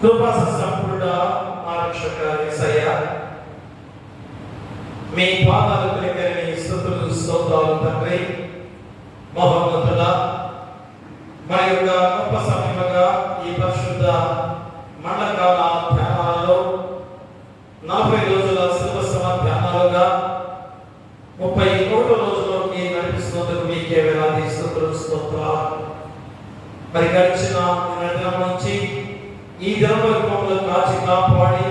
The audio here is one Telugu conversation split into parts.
కృపా సంపూర్ణ ఆరక్షక యేసయ్యా, మీ పాదాల దగ్గరని స్తుతులు స్తోత్రాలు తండ్రి. మహోన్నతుల మా యొక్క గొప్ప సమయముగా ఈ పరిశుద్ధ మండకాల ధ్యానాలలో 40 రోజుల శివసమ ధ్యానాలుగా 31 రోజుల్లోకి నడిపిస్తున్నందుకు మీకే వేలాది స్తుతులు స్తోత్రాలు. మరి గడిచిన దినం నుంచి ఈ దినం వరకు మమ్మల్ని కాచి కాపాడి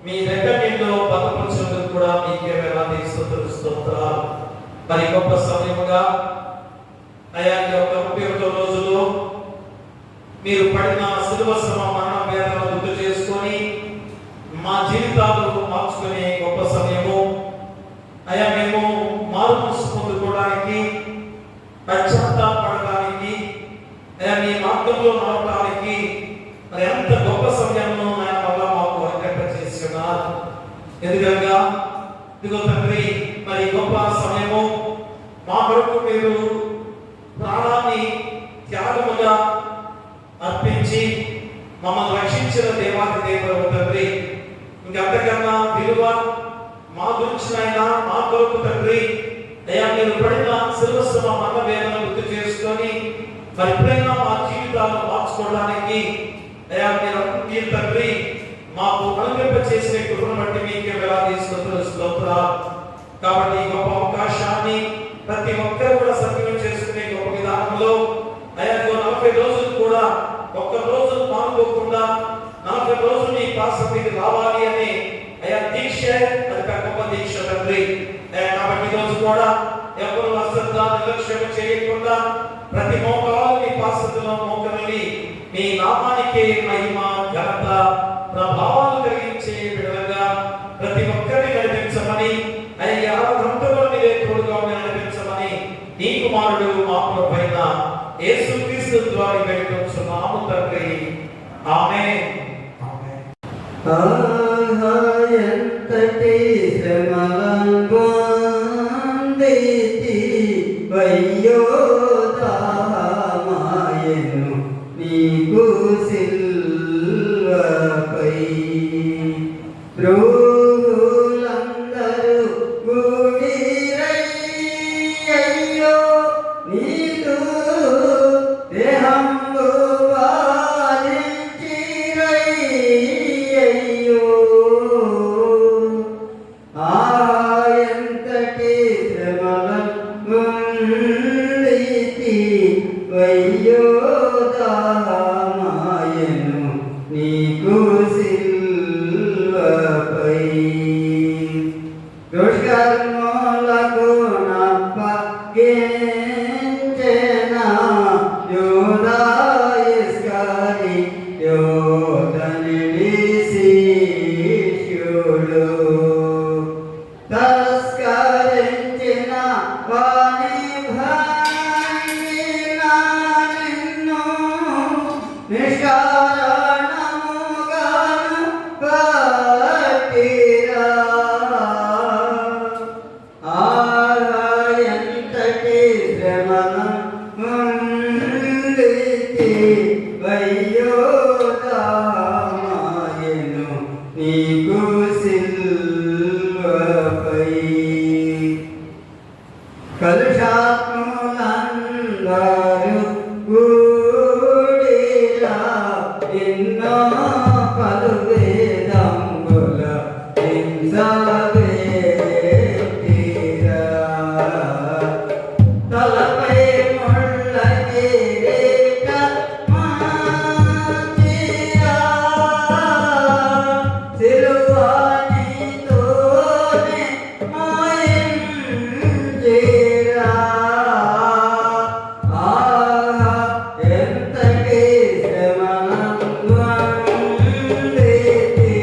మీ దగ్గర నిండు భద్రపరిచినందుకు కూడా మీకే వేలాది స్తుతులు స్తోత్రాలు. మరి గొప్ప సమయముగా అయా ఈ యొక్క 31 రోజులు మీరు పడిన శిలువ శ్రమ మరణ వేదనను గుర్తు చేసుకొని మా జీవితాలు మార్చుకునే గొప్ప సమయము. అయా మేము మారు మనసు పొందుకోవడానికి, పశ్చాత్తాపడడానికి, అయా మీ మార్గంలో నడవడానికి మరి ఎంత గొప్ప సమయంలో ఆయన వల్ల మాకు అనుగ్రహ చేస్తున్నారు. ఎందుకనగా ఇదిగో తండ్రి, మరి గొప్ప సమయము మా కొరకు మీరు ప్రాణాన్ని త్యాగముగా అర్పించి మమ్మల్ని రక్షించిన దేవాది దేవుడు తండ్రి. ఇంకంతకన్నా విలువ మా గురించినైనా మా కొరకు తండ్రి అయ్యా మీరు పడిన శిలువ శ్రమ మరణ వేదనను గుర్తు చేసుకొని మరి ఎప్పుడైనా మా జీవితాలను మార్చుకోవడానికి అయ్యా మీరు తండ్రి మాకు అనుగ్రహ చేసిన కృపను బట్టి మీకే వేలాది స్తుతులు స్తోత్రాలు. కాబట్టి గొప్ప అవకాశాన్ని ప్రతి ఒక్కరు కూడా సద్వినియోగం చేసుకునే గొప్ప విధానంలో అయ్యా 40 రోజులు కూడా ఒక్క రోజు మానుకోకుండా 40 రోజులు మీ పాసతికి రావాలి అని అయ్యా దీక్ష, అది గొప్ప దీక్ష తండ్రి. కాబట్టి ఈరోజు కూడా ఎవరు అశ్రద్ధ నిర్లక్ష్యం చేయకుండా ప్రతి మోకాలు మీ పాసతిలో మోకరిల్లి మీ నామానికి మహిమ ఘనత ప్రభావాలు కలిగించే విధంగా ప్రతి ఒక్కరిని నడిపించమని అయ్యా గంటలో మీరే తోడుగా నడిపించమని నీ కుమారుడు మా ప్రభువైన యేసుక్రీస్తు ద్వారా వేడుకొంచున్నాము తండ్రి. ఆమేన్. ఎంతటి శ్రమలను పొందితి వయ్యో దామాయను నీకు సిల్వపై ద్రోహులందరూ కూడిరై అయ్యో నీకు దేహంబు బాధించిరై అయ్యో ఎంతటి శ్రమలను పొందితి వయ్యో దామాయను నీకు సిల్వపై దుష్కర్మలకు నప్పగించెన యోధా ఇస్కరియోతని శిష్యుడు తస్కరించిన వాని భంగిన నిన్ను నిష్కారణముగాను పట్టిరా. ఎంతటి శ్రమను పొందితి వయ్యో దామాయను నీకు సిల్వపై కలుషాత్ములందరూ కూడిలా ఎన్నో పలు వేదంబుల హింసవేటిరా. తలపై ముళ్ళ కిరీటమాచిరా, సిలువనితోనే మోయించిరా. ఎంతటి శ్రమలను పొందితి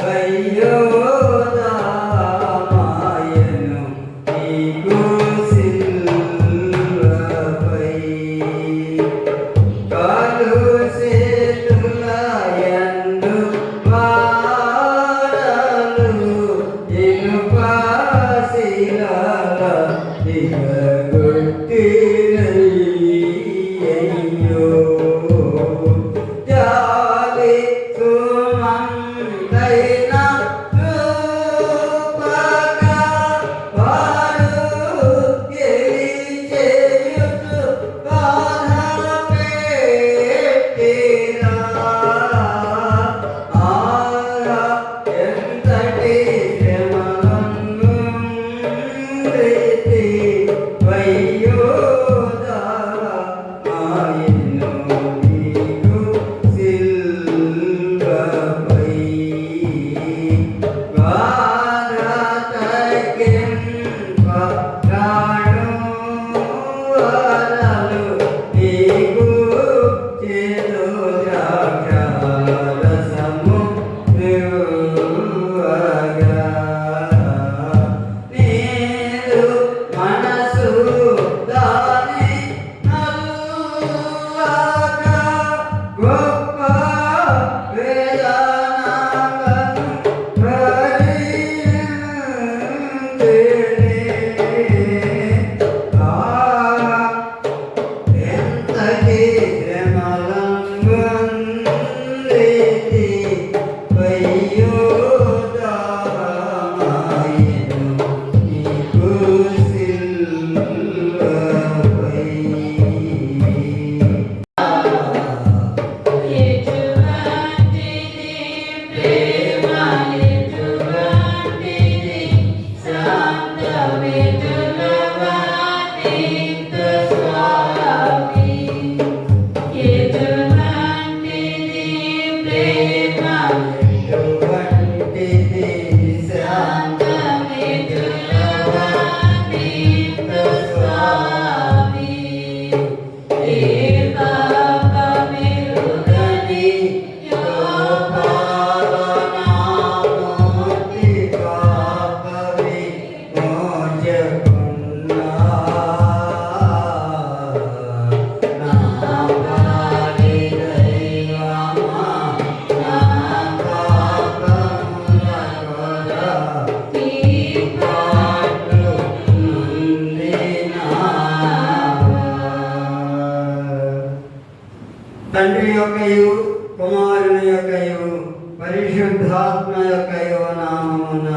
వయ్యో దా ఎటువంటిది శాంతమెదులవానితో స్వామి ఏ పాపమెరుగని యోపాలనామూర్తి పాపవి మోచకున్నా నా పాలి దైవమా నా పాపముల కొరా ఈ పాటలు తండ్రి యొక్కయు కుమారుని యొక్కయు పరిశుద్ధాత్మ యొక్కయు నామమున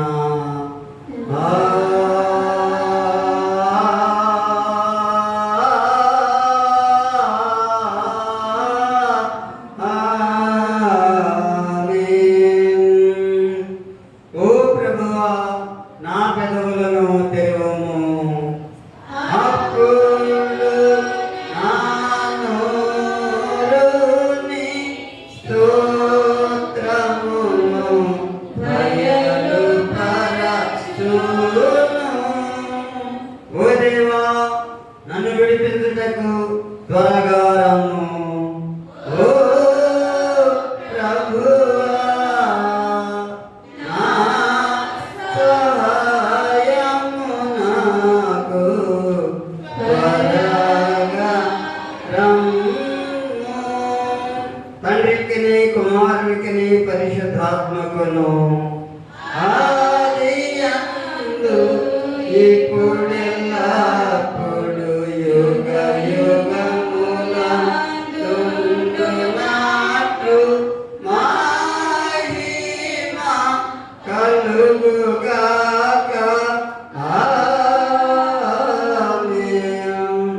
ఆమేన్. ఓ ప్రభువా నా పెదవులను తెరవము అప్పుడు నా నోరుని స్తోత్రమును బయలుపరచును. ఓ దేవా నన్ను విడిపించుటకు త్వరగా రమ్ము. ఓ ప్రభువా నా సహాయము నాకు త్వరగా రమ్ము. తండ్రికిని కుమారునికిని పరిశుద్ధాత్మకును ఆదియందు ఇప్పుడెల్లప్పుడు యుగ యుగములందుండునట్లు మహిమ కలుగుగాక. ఆమేన్.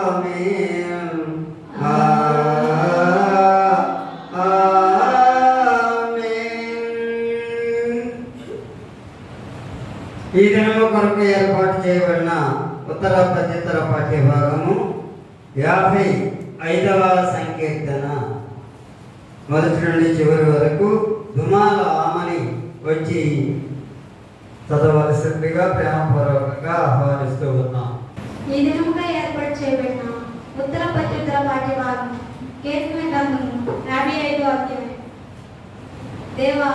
ఆమేన్. ఆమేన్. ఈ దినము కొరకు ఏర్పాటు చేయబడిన ఉత్తర ప్రత్యుత్తర పాఠ్య భాగము 55వ సంకీర్తన మొదటి నుండి చివరి వరకు దుమాల ఆమని వచ్చి చదవలసిందిగా ప్రేమపూర్వకంగా ఆహ్వానిస్తూ ఉన్నాం. ఈ దినముగా ఏర్పాటు చేయబడిన ఉత్తర ప్రత్యుత్తర పాఠ్య భాగం కీర్తన గ్రంథము 55వ అధ్యాయం. దేవా,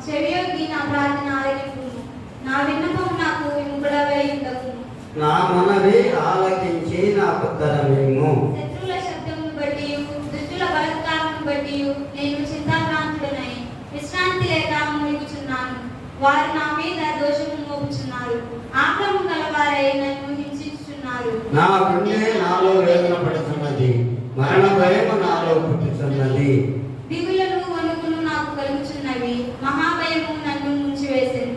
చెవియొగ్గి నా ప్రార్థన ఆలకింపుము, నా విన్నపము నాకు వింపుడవై ఉండకుము. నా మనవి ఆలకించి నాకు ఉత్తరమేము. శత్రువుల శబ్దమును బట్టి దుష్టుల బలత్కారమును బట్టి నేను చింతాక్రాంతుడనై విశ్రాంతి లేక మునిగుచున్నాను. వారు నా మీద దోషము మోపుచున్నారు, ఆక్రమం గలవారై నన్ను హింసించుచున్నారు. నా గుండె నాలో వేదన పడుతున్నది, మరణ భయము నాలో పుట్టుచున్నది. దిగులను వణుకులు నాకు కలుగుచున్నవి, మహాభయము నన్ను ముంచివేసింది.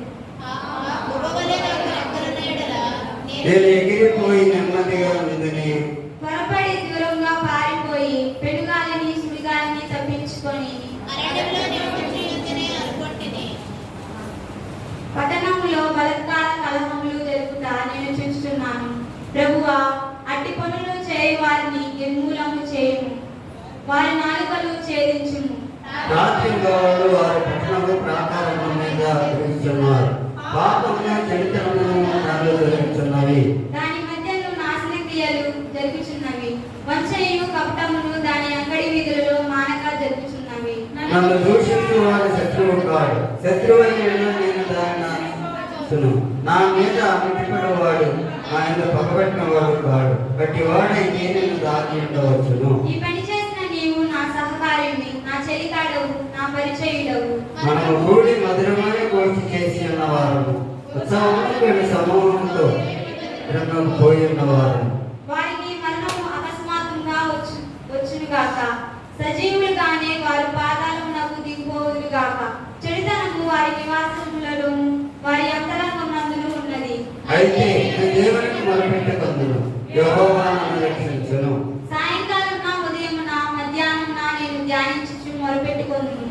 నేను ఎగిరిపోయి నెమ్మదిగా ఉందని త్వరపడి దూరంగా పారిపోయి పెనుగాలిని సుడిగాలిని తప్పించుకొని పట్టణంలో బలత్కార కలహములు జరుపుతా నేను చూస్తున్నాను. ప్రభువా, అట్టి పనులు చేయి వారిని నిర్మూలము చేయుము, వారి నాలుకలు ఛేదించుము. రాత్రి గోడలు వారి పట్టణము ప్రాకారము మీద విరుచున్నారు. పాపమును చెడుతనమును నాలో జరుగుతున్నవి. దాని మధ్యలో నాశన క్రియలు జరుగుచున్నవి, వంచయు కపటమును దాని అంగడి వీధులలో మానక జరుగుచున్నవి. నన్ను దూషించు వారి శత్రువు కాడు, శత్రువైన నేను దాన్ని నాశించును. నా మీద మిటిపడేవాడు ఆయన పగబెట్టిన వాడు కాడు, గట్టి వాడైతే నేను దాగి ఉండవచ్చును. ఈ పని చేసిన నీవు నా సహకారివి, నా చెలికాడవు, నా పరిచయుడవు. మనము కూడి మధురమైన కోర్చి చేసి ఉన్నవారము, ఉత్సవముకు సమూహంతో పోయి ఉన్నవారు. వారికి మరణము అకస్మాత్తుగా వచ్చునుగాక, సజీవులుగానే వారు పాతాళమునకు దిగిపోవుదురుగాక. చెడుతనము వారి నివాసములలోను వారి అంతరంగమునందును ఉన్నది. అయితే నేను దేవునికి మొరపెట్టుకొందును, యెహోవా నన్ను రక్షించును. సాయంకాలమున ఉదయమున మధ్యాహ్నమున నేను ధ్యానించుచు మొరపెట్టుకొందును,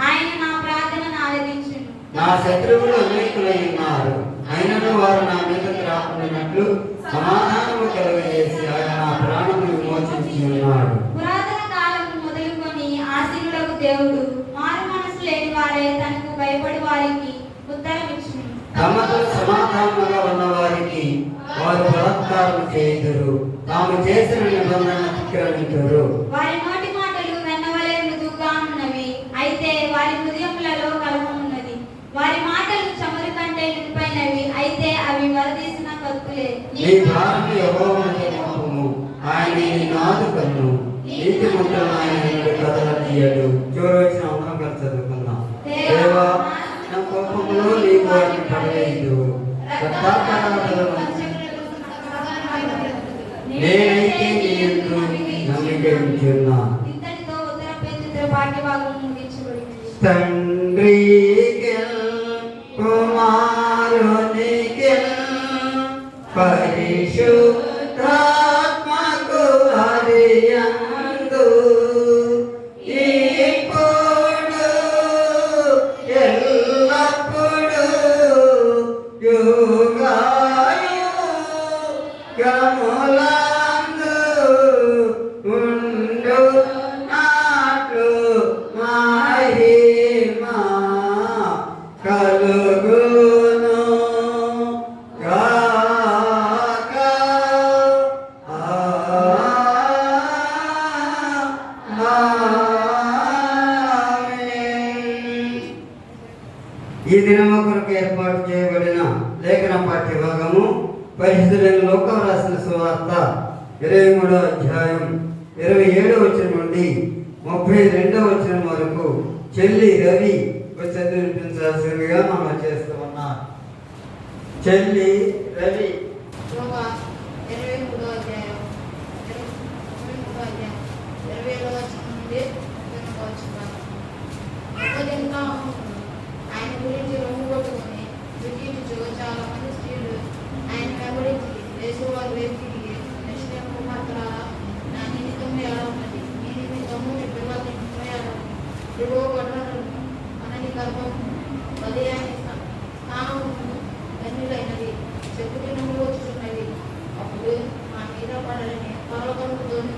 ఆయన నా ప్రార్థనను ఆలకించును. నా శత్రువులు అనేకులై ఉన్నారు, అయినను వారు నా మీదకు రాకుండానట్లు సమాధానము కలుగజేసి ఆయన నా ప్రాణము విమోచించి ఉన్నాడు. పురాతన కాలము మొదలుకొని ఆశీర్వాద దేవుడు మారు మనసు లేని వారే తనకు భయపడి వారికి ఉత్తరం ఇచ్చును. తమతో సమాధానముగా ఉన్న వారికి వారు బలాత్కారం చేయుదురు, తాము చేసిన నిబంధన అతిక్రమించురు. వారి నోటి మాటలు వెన్నవలే మృదువుగా ఉన్నవి, అయితే వారి హృదయములలో కలహం ఉన్నది. వారి మాటలు చమురు కంటే నిలిపైనవి, అయితే అవి వరదీసిన కత్తులే. నీ భారము యెహోవాకే మోపము, ఆయన నిన్ను ఆదుకొను. నీతిమంతులను ఆయన నిన్ను కదలనీయడు. చివరి వచ్చిన అందరం కలిసి చదువుకుందాం. దేవా, నా కోపములో నీవు వారిని పడవేయదు. రక్తాపరాధులను నేనైతే నీ యందు నమ్మిక ఉంచున్నా. ఇంతటితో ఉత్తర పేతురు పాఠ్యభాగం ముగించబడింది. తండ్రికి కుమారునికి పరిశుద్ధాత్మకు హరియందు ఇప్పుడు ఎల్లప్పుడు యుగాయుగములందు ఉండు నాట్లు మహిమా కలుగును గాక. ఆమేన్. ఈ దినము కొరకు ఏర్పాటు చేయబడిన లేఖన పాఠ్యభాగము పరిశుద్ధులైన లోకం రాసిన సువార్త 23వ అధ్యాయం 27వ వచనం నుండి 32వ వచనం వరకు చెల్లి రవి చదివించాల్సిందిగా మనం చేస్తూ ఉన్నాం. చెల్లి రవి. యోగా 23వ అధ్యాయం 27వ వచనం నుండి 29వ వచనం. ఒకదిన ఆయన గురించి రొమ్ము కొట్టుకొని దుఃఖించుచు చాలా మంది స్త్రీలు ఆయన వెంబడించి యేసు వారి వైపు తిరిగి, యెరూషలేము కుమార్తెలారా, నా నిమిత్తము ఏడవకుడి, మీ నిమిత్తము మీ పిల్లల నిమిత్తము ఏడవకుడి. ఇదిగో గొడ్రాలు మనని గర్భము బలియాని స్థానము ధన్యులైనది, చెప్పు దినములు వచ్చుచున్నవి. అప్పుడు మా మీద పడలని పర్వతములతోనూ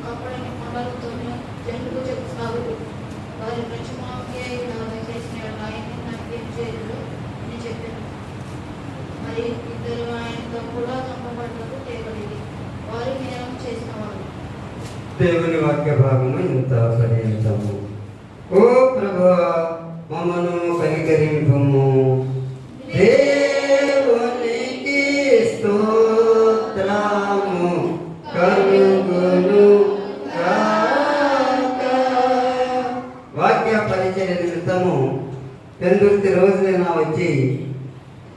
కప్పడని కొండలతోనూ జనులకు చెప్పు సాగుడు. వారి ప్రచుమాకే చేసిన ఆయన నాకేం చేయదు అని చెప్పాను. మరి ఇద్దరు ఆయనతో కూడా చంపబడ్డకు తేబడింది. వారు నేరం చేసిన వారు. దేవుని వాక్య భాగము ఇంత పర్యంతము. ఓ ప్రభువా, మమ్మను కనికరింపుము. దేవునికి స్తోత్రము కలుగును గాక. వాక్య పరిచర్య నిమిత్తము పెందుర్తి రోజులైనా వచ్చి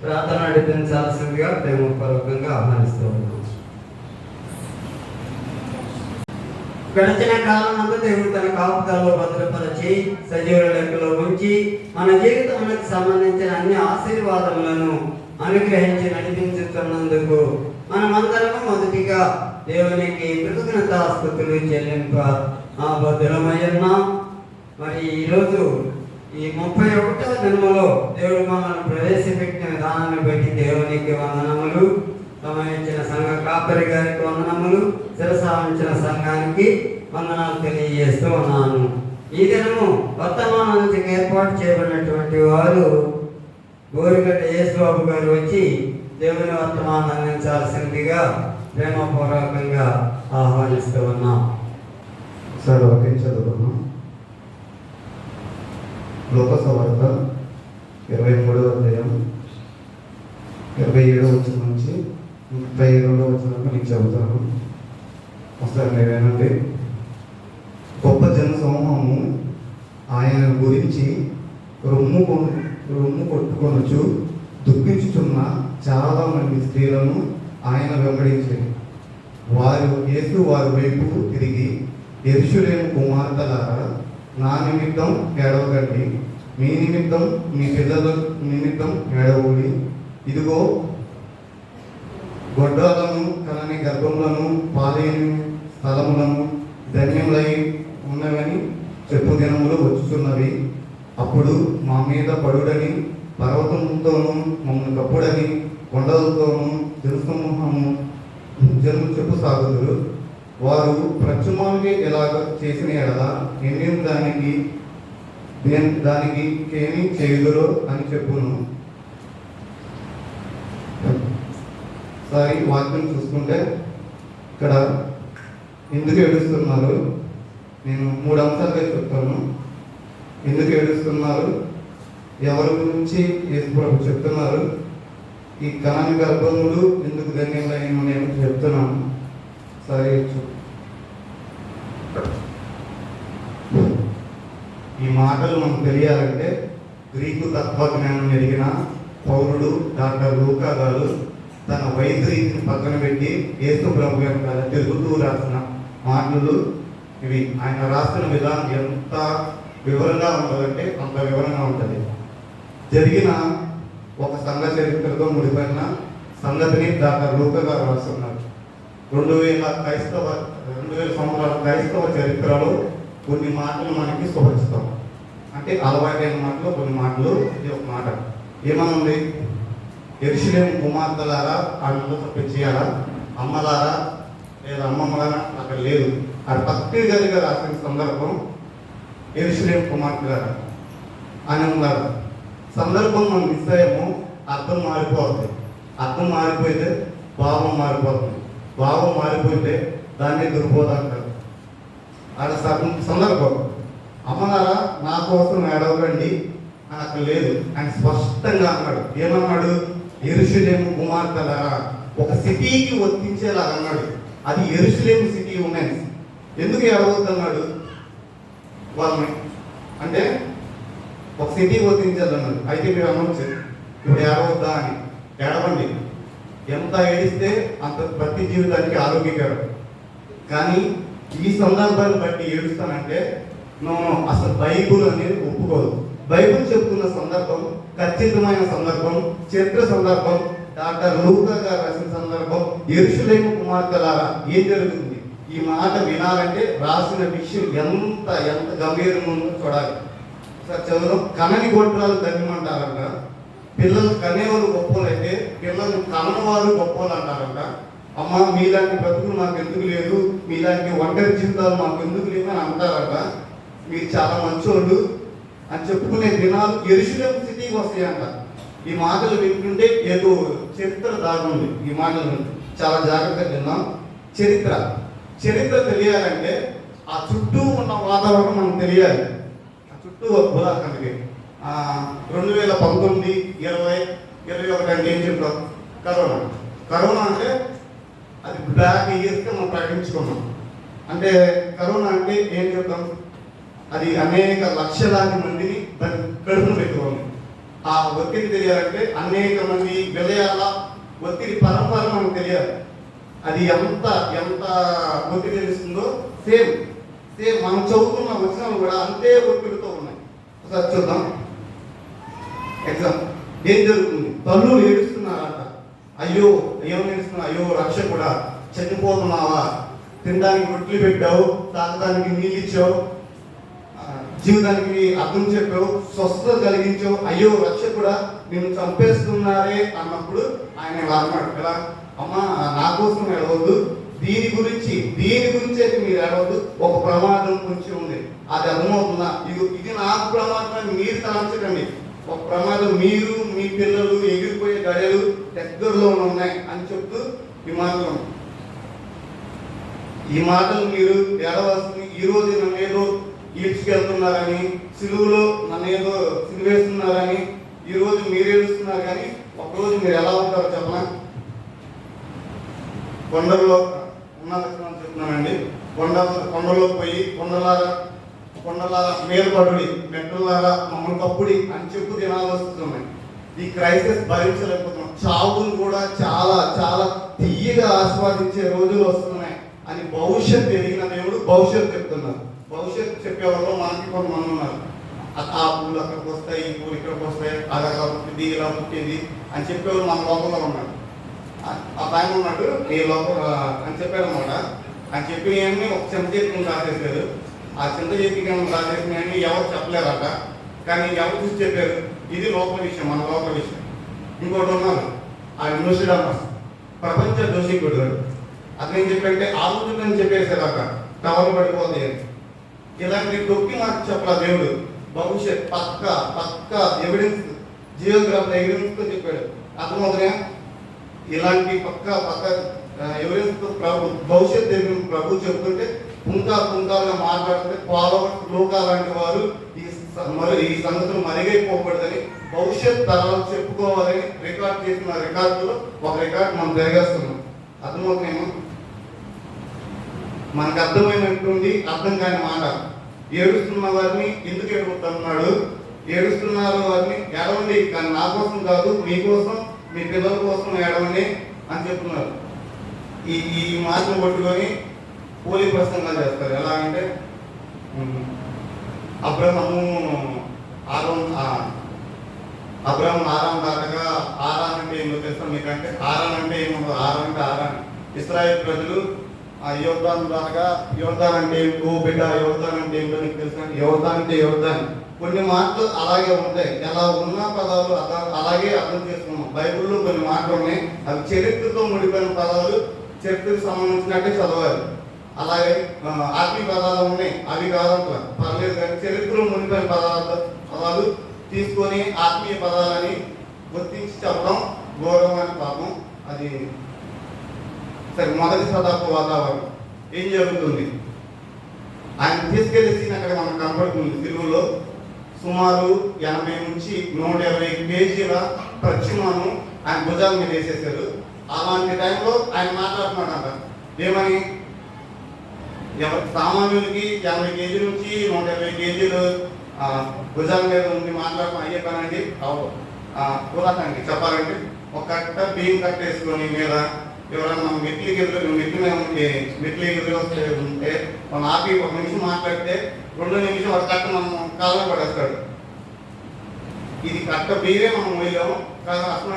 ప్రార్థన నడిపించాల్సిందిగా ప్రేమపూర్వకంగా ఆహ్వానిస్తూ ఉన్నాం. గడిచిన కాలం అంతా దేవుడు తన కాపుదలలో భద్రపరిచి సజీవ లెక్కలో ఉంచి మన జీవితానికి సంబంధించిన అన్ని ఆశీర్వాదములను అనుగ్రహించి నడిపించుతున్నందుకు మనమందరము మొదటిగా దేవునికి కృతజ్ఞతాస్తుతులు చెల్లింప బద్దులమయ్యున్నాం. మరి ఈరోజు ఈ 31వ దినములో దేవుడు మనల్ని ప్రవేశపెట్టిన విధానాన్ని బట్టి దేవునికి వందనములు. సమయించిన సంఘ కాపరి గారికి వందనములు, శిరసావించిన సంఘానికి వందనాలు తెలియజేస్తూ ఉన్నాను. ఈ దినము వర్తమానం నుంచి ఏర్పాటు చేయబడినటువంటి వారు గోరిగడ్డ యేసుబాబు గారు వచ్చి దేవుని వర్తమానం అందించాల్సిందిగా ప్రేమపూర్వకంగా ఆహ్వానిస్తూ ఉన్నాం. సార్ ఒకే చదువుకున్నాం. లోకసవార్త 23వ అధ్యాయం 27వ వచనం నుంచి 32వ వచనం నీకు చెబుతాను. ఒకసారి నేనేనండి. గొప్ప జన సమూహము ఆయన గురించి రొమ్ము కొట్టుకొనుచు దుఃఖించుచున్న చాలా మంది స్త్రీలను ఆయన వెంబడించారు. వారు యేసు వారి వైపు తిరిగి, యెరూషలేము కుమార్తెలారా, నా నిమిత్తం ఏడవకండి, మీ నిమిత్తం మీ పిల్లల నిమిత్తం ఏడవుడి. ఇదిగో గొడ్రాలను కలని గర్భములను పాలేని స్థలములను ధన్యములై ఉన్నవని చెప్పు దినములు వచ్చుచున్నవి. అప్పుడు మా మీద పడుడని పర్వతంతోనూ మమ్మల్ని కప్పుడని కొండలతోనూ జనసమూహము జనులు చెప్పు సాగుదురు. వారు ప్రచుమానికి ఎలాగ చేసిన ఎడల ఎన్నిన దానికి ఏమి చేయుదురో అని చెప్పును. సారీ, వాక్యం చూసుకుంటే ఇక్కడ ఎందుకు ఏడుస్తున్నారు, నేను 3 అంశాలుగా చెప్తాను. ఎందుకు ఏడుస్తున్నారు, ఎవరి గురించి యేసు ప్రభు చెప్తున్నారు, ఈ కనాని గర్భములు ఎందుకు ధన్యులైన నేను చెప్తున్నాను. సరే, ఈ మాటలు మనకు తెలియాలంటే గ్రీకు తత్వజ్ఞానం ఎరిగిన పౌరుడు డాక్టర్ లూకా గారు తన వైద్యుని పక్కన పెట్టి యేసు ప్రభు యొక్క తిరుగుతూ రాసిన మాటలు ఇవి. ఆయన రాసిన విధానం ఎంత వివరంగా ఉంటుందంటే అంత వివరంగా ఉంటుంది. జరిగిన ఒక సంఘ చరిత్రతో ముడిపడిన సంగతిని డాక్టర్ లూకా గారు రాస్తున్నారు. 2000 సంవత్సరాల క్రైస్తవ చరిత్రలో కొన్ని మాటలు మనకి సుపరిచితం. అంటే అలవాటైన మాటలు కొన్ని మాటలు. ఇది ఒక మాట ఏమనుంది, యెరూషలేము కుమార్తెలారా ఆమెతో తప్పించేయాలా, అమ్మలారా లేదా అమ్మమ్మలారా అక్కడ లేదు. అది భక్తి గారిగా రాసిన సందర్భం యెరూషలేము కుమార్తెలారా అని ఉన్నారు. సందర్భం మనం మిస్ అయ్యాము, అర్థం మారిపోతుంది. అర్థం మారిపోతే భావం మారిపోతుంది. భావం మారిపోతే దాన్ని దుర్బోధంటారు. అది సందర్భం. అమ్మలారా నా కోసం ఏడవకండి అని అక్కడ లేదు. ఆయన స్పష్టంగా అన్నాడు. ఏమన్నాడు, యెరూషలేము కుమార్తెలారా, ఒక సిటీకి వర్తించేలాగా అన్నాడు. అది యెరూషలేము సిటీ ఉమెన్స్. ఎందుకు ఏడవద్దన్నాడు వాళ్ళని అంటే ఒక సిటీ వర్తించాలన్నాడు. అయితే మీరు అనవచ్చు ఇప్పుడు ఏడవద్దా అని. ఏడవండి, ఎంత ఏడిస్తే అంత ప్రతి జీవితానికి ఆరోగ్యకరం. కానీ ఈ సందర్భాన్ని బట్టి ఏడుస్తానంటే అసలు బైబుల్ అనేది ఒప్పుకోదు. బైబుల్ చెప్తున్న సందర్భం ఖచ్చితమైన సందర్భం, చరిత్ర సందర్భం, డాక్టర్ లూకా గారు రాసిన సందర్భం. యెరూషలేము కుమార్తెలారా ఏం జరుగుతుంది, ఈ మాట వినాలంటే రాసిన విషయం ఎంత ఎంత గంభీరంగా ఉందో చూడాలి. సార్ చదువు, కనని గొడ్రాలు ధన్యమంటారంట. పిల్లలు కనేవారు గొప్పలు అయితే పిల్లలు కనవారు గొప్పలు అంటారంట. అమ్మ మీలాంటి బ్రతుకులు మాకు ఎందుకు లేదు, మీలాంటి ఒంటరి జీవితాలు మాకు ఎందుకు లేవు అని అంటారంట. మీరు చాలా మంచోళ్ళు అని చెప్పుకునే దినాలు యెరూషలేము సిటీకి వస్తాయంట. ఈ మాటలు వింటుంటే ఏదో చరిత్ర దాగుంది. ఈ మాటలు చాలా జాగ్రత్తగా విన్నాం. చరిత్ర తెలియాలంటే ఆ చుట్టూ ఉన్న వాతావరణం మనకు తెలియాలి. ఆ చుట్టూ ఉదాహరణకి 2019, 20, 21 అంటే ఏం చెప్తాం, కరోనా అంటే అది బ్లాక్ ఇయర్స్గా మనం ప్రకటించుకున్నాం. అంటే కరోనా అంటే ఏం చెప్తాం, అది అనేక లక్షలాది మందిని దాన్ని కడుపును పెట్టుకోండి. ఆ ఒత్తిడి తెలియాలంటే అనేక మంది విలయాల ఒత్తిడి పరంపర మనకు తెలియాలి. అది ఎంత ఎంత ఒత్తిడి తెలుస్తుందో సేమ్ మనం చదువుతున్న వచనాలు కూడా అంతే ఒత్తిడితో ఉన్నాయి. ఒకసారి చూద్దాం. ఎగ్జామ్ ఏం జరుగుతుంది, తల్లులు ఏడుస్తున్నారంట. అయ్యో ఏమని ఏడుస్తున్నా, అయ్యో రక్షకుడా చనిపోతున్నావా, తినడానికి రొట్టెలు పెట్టావు, తాగడానికి నీళ్ళు ఇచ్చావు, జీవితానికి అర్థం చెప్పావు, స్వస్థత కలిగించావు, అయ్యో రక్షకుడా నిన్ను చంపేస్తున్నారే అన్నప్పుడు ఆయన ఇలా అన్నాడు కదా, అమ్మ నా కోసం ఏడవద్దు, దీని గురించి అయితే మీరు ఏడవద్దు, ఒక ప్రమాదం కొంచెం ఉంది, అది అర్థమవుతుందా, ఇది నాకు ప్రమాదం అని మీరు తలంచకండి, ఒక ప్రమాదం మీరు మీ పిల్లలు ఎగిరిపోయే గడియలు దగ్గరలో ఉన్నాయి అని చెప్తూ ఈ మాటలు మీరు ఏడవలసింది. ఈ రోజు నన్ను ఏదో ఈడ్చుకెళ్తున్నారని, సిలువులో నన్ను ఏదో సిలువేస్తున్నారని ఈ రోజు మీరు ఏడుస్తున్నారు. కానీ ఒకరోజు మీరు ఎలా ఉంటారో చెప్పనా, కొండల్లో ఉన్న లక్షణాలు చెప్తున్నానండి. కొండలో పోయి కొండలారా మేలుపడుడి, మెట్టులారా మమ్మల్ని కప్పుడి అని చెప్పు దినాలు వస్తున్నాయి. ఈ క్రైసిస్ భరించలేకపోతున్నాం. చావులు కూడా చాలా చాలా తీయగా ఆస్వాదించే రోజులు వస్తున్నాయి అని భవిష్యత్తు ఎదిగిన దేవుడు భవిష్యత్తు చెప్తున్నారు. భవిష్యత్తు చెప్పేవాళ్ళు మనకి కొంతమంది ఉన్నారు. ఆ పూలు అక్కడికి వస్తాయి, ఈ పూలు ఇక్కడికి వస్తాయి, అలా పుట్టింది ఇలా పుట్టింది అని చెప్పేవాళ్ళు మన లోపల ఉన్నాడు. ఆ ఆయన ఉన్నాడు ఈ లోపల అని చెప్పారు అనమాట. అని చెప్పినవన్నీ ఒక చింత చేతికి రాసేసారు. ఆ చింత చేతికి రాసేసినవన్నీ ఎవరు చెప్పలేరట. కానీ ఎవరు చూసి చెప్పారు, ఇది లోపల విషయం, మన లోపల విషయం. ఇంకోటి ఉన్నారు ఆ న్యూసిడామస్, ప్రపంచ దోషికుడు. అతను ఏం చెప్పంటే ఆలోచన చెప్పేసారు అక్కడ టవర్ పడిపోతాయి అని. ఇలాంటి డొక్కి మాట చెప్పలా దేవుడు. భవిష్యత్ పక్క ఎవిడెన్స్, జియోగ్రఫీ ఎవిడెన్స్ తో చెప్పాడు. అర్థమవుతున్నాయా? ఇలాంటి పక్క ఎవిడెన్స్ తో భవిష్యత్ ఎవిడెన్స్ ప్రభు చెప్తుంటే పుంకాలుగా మాట్లాడుతుంటే ఫాలోవర్స్ లోకా లాంటి వారు ఈ సంగతులు మరిగైపోకూడదని, భవిష్యత్ తరాలు చెప్పుకోవాలని రికార్డ్ చేసిన రికార్డులో ఒక రికార్డు మనం తిరగేస్తున్నాం. అర్థమవుతున్నాయేమో? మనకు అర్థమైనటువంటి అర్థం కాని మాట. ఏడుస్తున్న వారిని ఎందుకు ఏడుపుతున్నాడు? ఏడుస్తున్నారు వారిని ఏడవండి, కానీ నా కోసం కాదు, మీకోసం, మీ పిల్లల కోసం ఏడవండి అని చెప్తున్నారు. ఈ మాటలు పట్టుకొని పోలి ప్రసంగాలు చేస్తారు. ఎలా అంటే అబ్రహము ఆరాం దాటగా ఆరాన్ అంటే ఏమో తెలుసా మీకంటే? ఆరాన్ అంటే ఏమో, ఆరాన్ ఇశ్రాయేల్ ప్రజలు ఆ యోర్దాను దాటగా, యోర్దాన్ అంటే ఏమిటో బిడ్డ, యోర్దాన్ అంటే ఏమిటో నీకు తెలుసా? యోర్దాన్ అంటే యోర్దాన్. కొన్ని మాటలు అలాగే ఉంటాయి, ఎలా ఉన్న పదాలు అలాగే అర్థం చేసుకున్నాం. బైబిల్లో కొన్ని మాటలు ఉన్నాయి, అవి చరిత్రతో ముడిపోయిన పదాలు, చరిత్రకు సంబంధించినట్టే చదవాలి. అలాగే ఆత్మీయ పదాలు ఉన్నాయి, అవి కాదంటా పర్లేదు, కానీ చరిత్రలో మునిపోయిన పదాలు తీసుకొని ఆత్మీయ పదాలని గుర్తించి చెప్పడం గౌరవాన్ని పాపం. అది సరే. మొదటి శతాబ్ద వాతావరణం ఏం జరుగుతుంది? ఆయన తీసుకెళ్లి సీన్ అక్కడ మనకు కనబడుతుంది. తెలుగులో సుమారు 80 నుంచి 120 కేజీల పశ్చిమాను ఆయన భుజాల మీద వేసేసారు. అలాంటి టైంలో ఆయన మాట్లాడుతున్నాడు ఏమని? సామాన్యులకి 80 కేజీల నుంచి 120 కేజీలు భుజాల మీద ఉండి మాట్లాడటం అయ్యే పనండి? కూరకండి చెప్పాలంటే ఒక కట్ట బియ్యం కట్టేసుకొని మీద ఎవరన్నా మెట్లు ఎదురు ఉంటే మనం ఆపి 1 నిమిషం మాట్లాడితే 2 నిమిషం ఒక కట్ట మనం కాలం పడేస్తాడు. ఇది కట్ట బియ్యే మనం వేయలేము కాదు. అసలు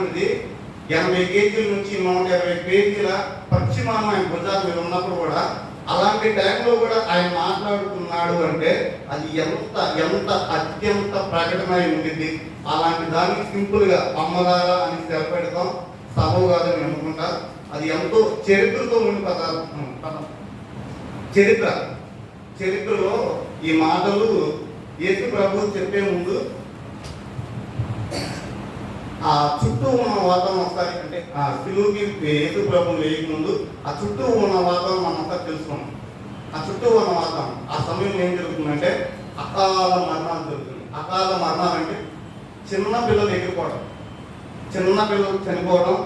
80 కేజీల నుంచి 120 కేజీల పశ్చిమానం ఆయన భుజాల మీద ఉన్నప్పుడు కూడా, అలాంటి టైంలో కూడా ఆయన మాట్లాడుతున్నాడు అంటే అది ఎంత అత్యంత ప్రకటన ఉంటుంది. అలాంటి దాన్ని సింపుల్ గా అమ్మగారా అని స్థిరపెడతాం, సబవు కాదని అనుకుంటా. అది ఎంతో చరిత్రతో ఉండి పదం. చరిత్రలో ఈ మాటలు యేసు ప్రభు చెప్పే ముందు ఆ చుట్టూ ఉన్న వాతావరణం ఒకసారి, అంటే ఆ సిలువుకి యేసు ప్రభువుని వేయక ముందు ఆ చుట్టూ ఉన్న వాతావరణం మనం ఒకసారి తెలుసుకున్నాం. ఆ చుట్టూ ఉన్న వాతావరణం ఆ సమయంలో ఏం జరుగుతుందంటే అకాల మరణాలు జరుగుతుంది. అకాల మరణాలు అంటే చిన్న పిల్లలు ఎగిరిపోవడం, చిన్న పిల్లలు చనిపోవడం,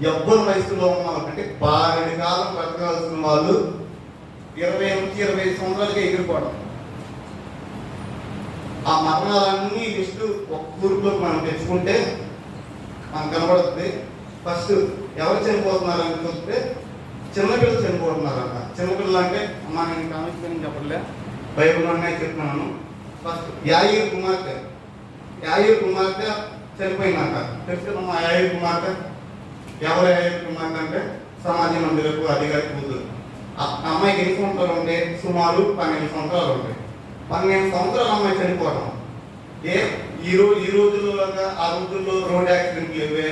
ఎవ్వరి వయసులో ఉన్న వాళ్ళు అంటే 12 కాలం బ్రతకాల్సిన వాళ్ళు 20 నుంచి 25 సంవత్సరాలకే ఎగిరిపోవడం. ఆ మరణాలన్నీ లిస్టు ఒక కూర్పులోకి మనం తెచ్చుకుంటే మనకు కనబడుతుంది. ఫస్ట్ ఎవరు చనిపోతున్నారు అని చూస్తే చిన్నపిల్లలు చనిపోతున్నారంట. చిన్నపిల్లలు అంటే అమ్మ నేను కామెంట్ చెప్పలే, బైబిల్లోనే చెప్తున్నాను. ఫస్ట్ యాయిర్ కుమార్తె చనిపోయిందంట. తెలుసు కదమ్మా యాయిర్ కుమార్తె? ఎవరు యాయిర్ కుమార్తె అంటే సమాజ మందిరపు అధికారి కూతురు. ఆ అమ్మాయికి ఎన్ని సంవత్సరాలు ఉంటాయి? సుమారు 12 సంవత్సరాలు ఉంటాయి. 12 సంవత్సరాలు అమ్మాయి చనిపోవడం. ఈ రోజుల్లో లాగా ఆ రోజుల్లో రోడ్ యాక్సిడెంట్ లేవే,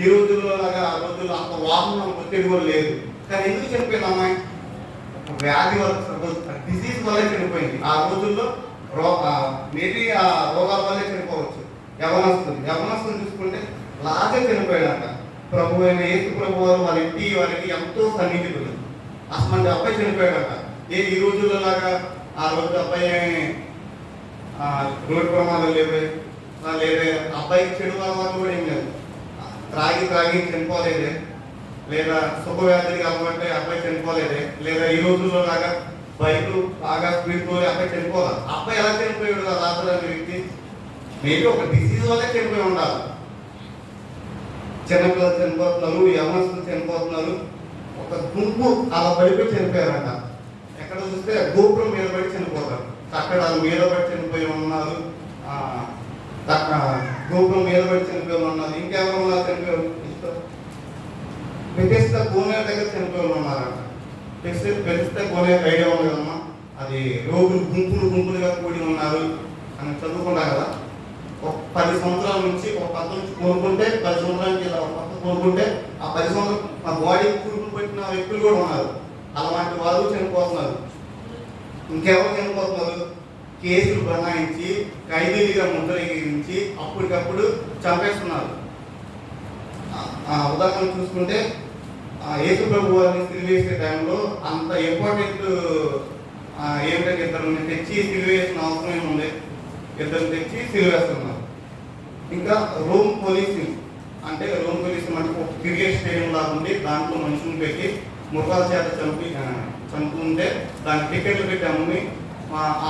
ఈ రోజుల్లో లాగా ఆ రోజుల్లో అంత వాహనం ఒత్తిడి కూడా లేదు. కానీ ఎందుకు చనిపోయింది అమ్మాయి? వ్యాధి వల్ల, డిసీజ్ వల్లే చనిపోయింది. ఆ రోజుల్లో మేబీ ఆ రోగాల వల్లే చనిపోవచ్చు. యవనస్తుని చూసుకుంటే లాగే చనిపోయాడంట. ప్రభు అయిన యేసు ప్రభు వారు వారికి ఎంతో సన్నిహితులు. అసలు అబ్బాయి చనిపోయాడంట. ఈ రోజుల్లో లాగా ఆ రోజు అబ్బాయి రోడ్డు ప్రమాదాలు లేవే, లేదా అబ్బాయికి చెడు అలవాటు కూడా ఏం లేదు. త్రాగి చనిపోలేదే, లేదా శుభవ్యాధికి అలవాటు అబ్బాయి చనిపోలేదే, లేదా ఈ రోజుల్లో లాగా బైక్ బాగా స్పీడ్ పోయి అబ్బాయి చనిపోవాలి. అబ్బాయి ఎలా చనిపోయాడు? లాజరు అనే వ్యక్తి మేబీ ఒక డిసీజ్ వల్లే చనిపోయి ఉండాలి. చిన్నపిల్లలు చనిపోతున్నారు, యవనస్తులు చనిపోతున్నారు. ఒక గుంపు అలా పడిపోయి చనిపోయారంట. ఎక్కడ చూస్తే గోపురం మీద పడి చనిపోతారు, కట్టడాల మీద పడి చనిపోయి ఉన్నారు, గోపురం మీద పడి చనిపోయి ఉన్నారు. ఇంకెవరు ఉన్నారు చనిపోయి? బెతెస్దా కోనేరు దగ్గర చనిపోయి ఉన్నారంట. బెతెస్దా కోనేరు ఐడియా ఉంది కదమ్మా? అది రోగులు గుంపులుగా కూడి ఉన్నారు అని చదువుకుంటాం కదా. ఒక 10 సంవత్సరాల నుంచి ఒక 10 నుంచి కోరుకుంటే 10 సంవత్సరాలకి ఇలా ఒక 10 కోరుకుంటే ఆ 10 సంవత్సరాలు ఆ బాడీ కూరుకుని పెట్టిన వ్యక్తులు కూడా ఉన్నారు. అలాంటి వారు చనిపోతున్నారు. ఇంకెవరు చనిపోతున్నారు? కేసులు బనాయించి ఖైదీలుగా ముద్రగించి అప్పటికప్పుడు చంపేస్తున్నారు. ఉదాహరణ చూసుకుంటే యేసు ప్రభు వారిని సిలువేసే టైంలో అంత ఇంపార్టెంట్ ఏమిటంటే ఇద్దరిని తెచ్చి సిలువేసిన అవసరం ఏముంది? ఇద్దరిని తెచ్చి సిలువేస్తున్నారు. ఇంకా రోమ్ పోలీసింగ్ అంటే ఒక క్రికెట్ స్టేడియం లాగా ఉంది, దాంట్లో మనుషులు పెట్టి ముఖాల చేత చంపుకుంటే దాని టికెట్లు పెట్టి అమ్మి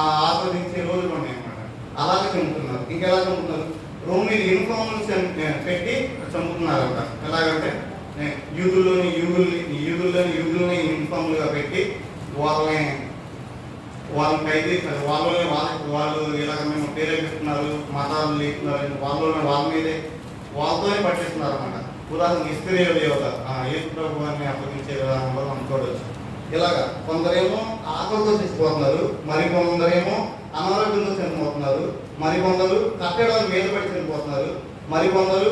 ఆస్వాదించే రోజులు ఉన్నాయి అన్నమాట. అలాగే చంపుతున్నారు. ఇంకెలా చంపుతున్నారు? రోమ్ మీద యూనిఫామ్స్ పెట్టి చంపుతున్నారంట. ఎలాగంటే యూదుల్లోని యూనిఫామ్లుగా పెట్టి వాళ్ళని ఖైదీ వాళ్ళు ఇలాగ మేము ప్రేరేపిస్తున్నారు, మతాలు లేపుతున్నారు, వాళ్ళతోనే పట్టిస్తున్నారు అన్నమాట. ఉదాహరణ ఇస్త్రీయుల యోగ యేసు ప్రభు వారిని అప్పగించే విధానంలో మనం చూడవచ్చు. ఇలాగా కొందరేమో ఆకలితో చచ్చిపోతున్నారు, మరికొందరేమో అనారోగ్యంతో చనిపోతున్నారు, మరికొందరు కట్టడాలు మీద పడి చనిపోతున్నారు, మరికొందరు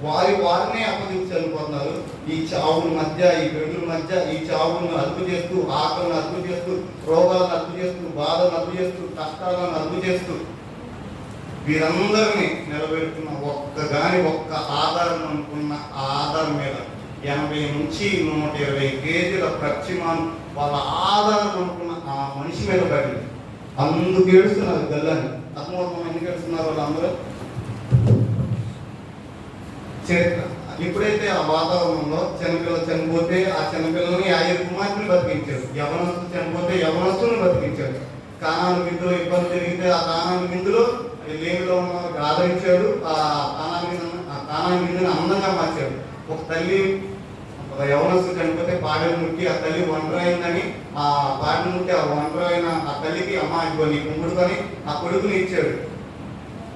వారినే అప్పగించి చనిపోతున్నారు. ఈ చావుల మధ్య, ఈ గడుల మధ్య ఈ చావులను అదుపు చేస్తూ, ఆకలిని అదుపు చేస్తూ, రోగాలను అదుపు చేస్తూ, బాధలను అదుపు చేస్తూ, కష్టాలను అదుపు చేస్తూ వీరందరినీ నిలబెడుతున్న ఒక్క ఆధారం అనుకున్న ఆ ఆధారం మీద 80 నుంచి 120 కేజీల పశ్చిమాన్ వాళ్ళ ఆధారం అనుకున్న ఆ మనిషి మీద పడింది. అందుకు ఏడుస్తున్నారు గల్లని. అర్థమవుతుంది ఎందుకు ఏడుస్తున్నారు వాళ్ళందరూ? చరిత్ర ఎప్పుడైతే ఆ వాతావరణంలో చిన్నపిల్లలు చనిపోతే ఆ చిన్నపిల్లల్ని 5 కుమార్తెలు బతికించారు, యవనస్తులు చనిపోతే యవనస్తులను బతికించారు, కానాను విందులో ఇబ్బంది జరిగితే ఆ కానాను విందులో లేమిలో ఉన్న వారికి ఆదరించాడు, ఆ కానాను విందుని అందంగా మార్చాడు. ఒక తల్లి యవనస్తులు చనిపోతే పాడలు ముట్టి ఆ తల్లి ఒంటరైందని ఆ పాటలు ముట్టి ఆ ఒంటరైన ఆ తల్లికి అమ్మ నీ కుంకుడుకొని ఆ కొడుకుని ఇచ్చాడు.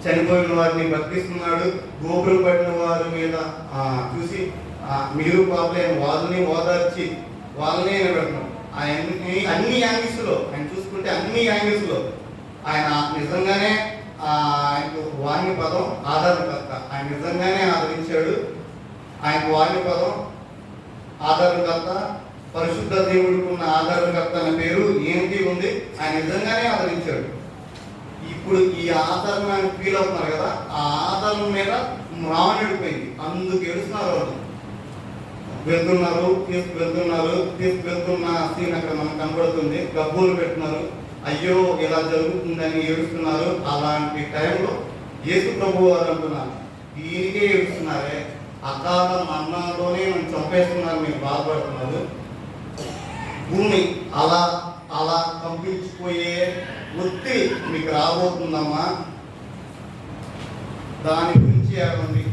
చనిపోయిన వారిని బతికిస్తున్నాడు. గోపురం పడిన వారి మీద చూసి మీరు పాపలే వాళ్ళని ఓదార్చి వాళ్ళనే నిలబెడుతున్నాడు. అన్ని యాంగిల్స్లో ఆయన చూసుకుంటే అన్ని యాంగిల్స్లో ఆయన నిజంగానే ఆయనకు వాణి పదం ఆధారకర్త. ఆయన నిజంగానే ఆదరించాడు. ఆయనకు వాణి పదం ఆధారకర్త, పరిశుద్ధ దేవుడికి ఉన్న ఆధారకర్త అనే పేరు ఏంటి ఉంది. ఆయన నిజంగానే ఆదరించాడు. ఇప్పుడు ఈ ఆధారం ఆయన ఫీల్ అవుతున్నారు కదా, ఆ ఆధారం మీద రావణిడిపోయింది. అందుకు ఏడుస్తున్నారు వాళ్ళు. తీసుకువెళ్తున్న సీన్ అక్కడ మనకు కనబడుతుంది. గబ్బులు పెడుతున్నారు, అయ్యో ఇలా జరుగుతుందని ఏడుస్తున్నారు. అలాంటి టైంలో యేసు ప్రభు వారు అంటున్నారు, దీనికే ఏడుస్తున్నారే, అకాల మరణంలోనే నన్ను చంపేస్తున్నారు, మీరు బాధపడుతున్నారు. భూమి అలా అలా కంపించిపోయే ఒత్తిడి మీకు రాబోతుందమ్మా, దాని గురించి ఏమండి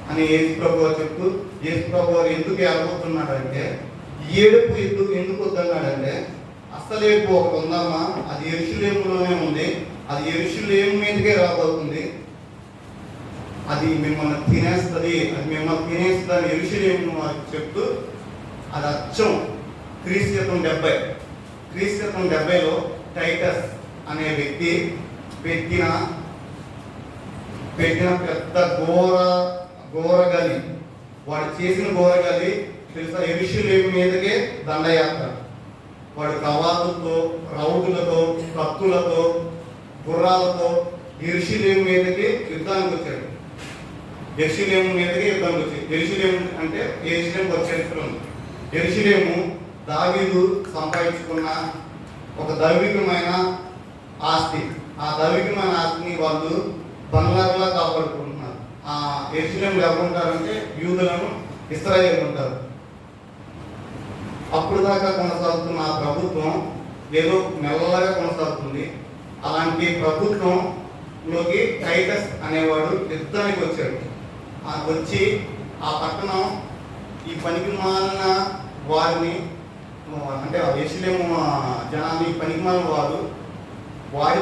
అని యేసు ప్రభు వారు చెప్తూ, యేసు ప్రభు వారు ఎందుకు ఏడబోతున్నాడంటే, ఏడుపు ఎందుకు వద్దన్నాడంటే, అసలు ఏడుపు ఒకటి ఉందమ్మా, అది యెరూషలేములోనే ఉంది, అది యెరూషలేము మీదకే రాబోతుంది, అది మిమ్మల్ని తినేస్తుంది అని యెరూషలేము వారికి చెప్తూ, అది అచ్చం క్రీస్తు 70లో టైటస్ అనే వ్యక్తి పెట్టిన పెద్ద ఘోరగలి, వాడు చేసిన ఘోరగలి తెలుసా? యెరూషలేము మీదకే దండయాత్ర. వాడు కవాతులతో, రౌతులతో, కత్తులతో, గుర్రాలతో యెరూషలేము మీదకి యుద్ధానికి వచ్చాడు. యెరూషలేము అంటే యెరూషలేము ఒక చరిత్ర ఉంది. యెరూషలేము దావీదు సంపాదించుకున్న ఒక దైవికమైన ఆస్తి. ఆ దైవికమైన ఆస్తిని వాళ్ళు బంగారులా కాపాడుకుంటున్నారు. ఆ యెరూషలేములో ఎవరు ఉంటారంటే యూదులను, ఇశ్రాయేలు ఉంటారు. అప్పుడు దాకా కొనసాగుతున్న ఆ ప్రభుత్వం ఏదో మెల్లగా కొనసాగుతుంది. అలాంటి ప్రభుత్వంలోకి టైటస్ అనేవాడు యుద్ధానికి వచ్చాడు. వచ్చి ఆ పట్టణం ఈ పనికి మాలిన వారిని అంటే యెరూషలేము జనాన్ని పనికి మాలిన వారు వాళ్ళ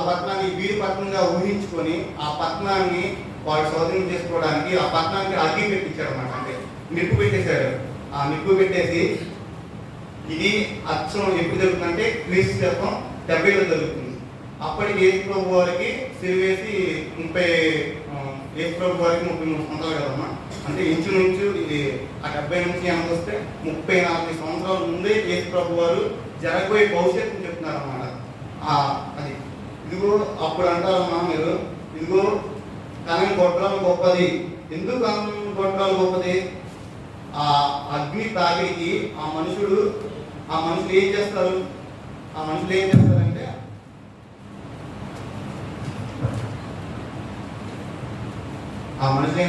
పట్టణాన్ని వీరి పట్టణంగా ఊహించుకొని ఆ పట్టణాన్ని వాడు స్వాధీనం చేసుకోవడానికి ఆ పట్టణానికి అగ్గి పెట్టించాడు అన్నమాట. అంటే నిప్పు పెట్టేశాడు. ఆ నిప్పు పెట్టేసి ఇది అచ్చం ఎప్పుడు జరుగుతుందంటే క్రీస్తు శకం 70లో జరుగుతుంది. అప్పటికి యేసు ప్రభు వారికి సిలువేసి యేసు ప్రభు వారికి 33 సంవత్సరాలు కదమ్మా. అంటే ఇంచుమించు ఇది ఆ 70 నుంచి ఎంత వస్తే 34 సంవత్సరాల ముందే యేసు ప్రభు వారు జరగబోయే భవిష్యత్తుని చెప్తున్నారు అన్నమాట. అది ఇదిగో అప్పుడు అంటారమ్మా మీరు, ఇదిగో కనని గొడ్రాలు గొప్పది. ఎందుకు కనని గొడ్రాలు గొప్పది? ఆ అగ్ని తాగిడికి ఆ మనుషులు ఏం చేస్తారు? ఆ మనుషులు ఏం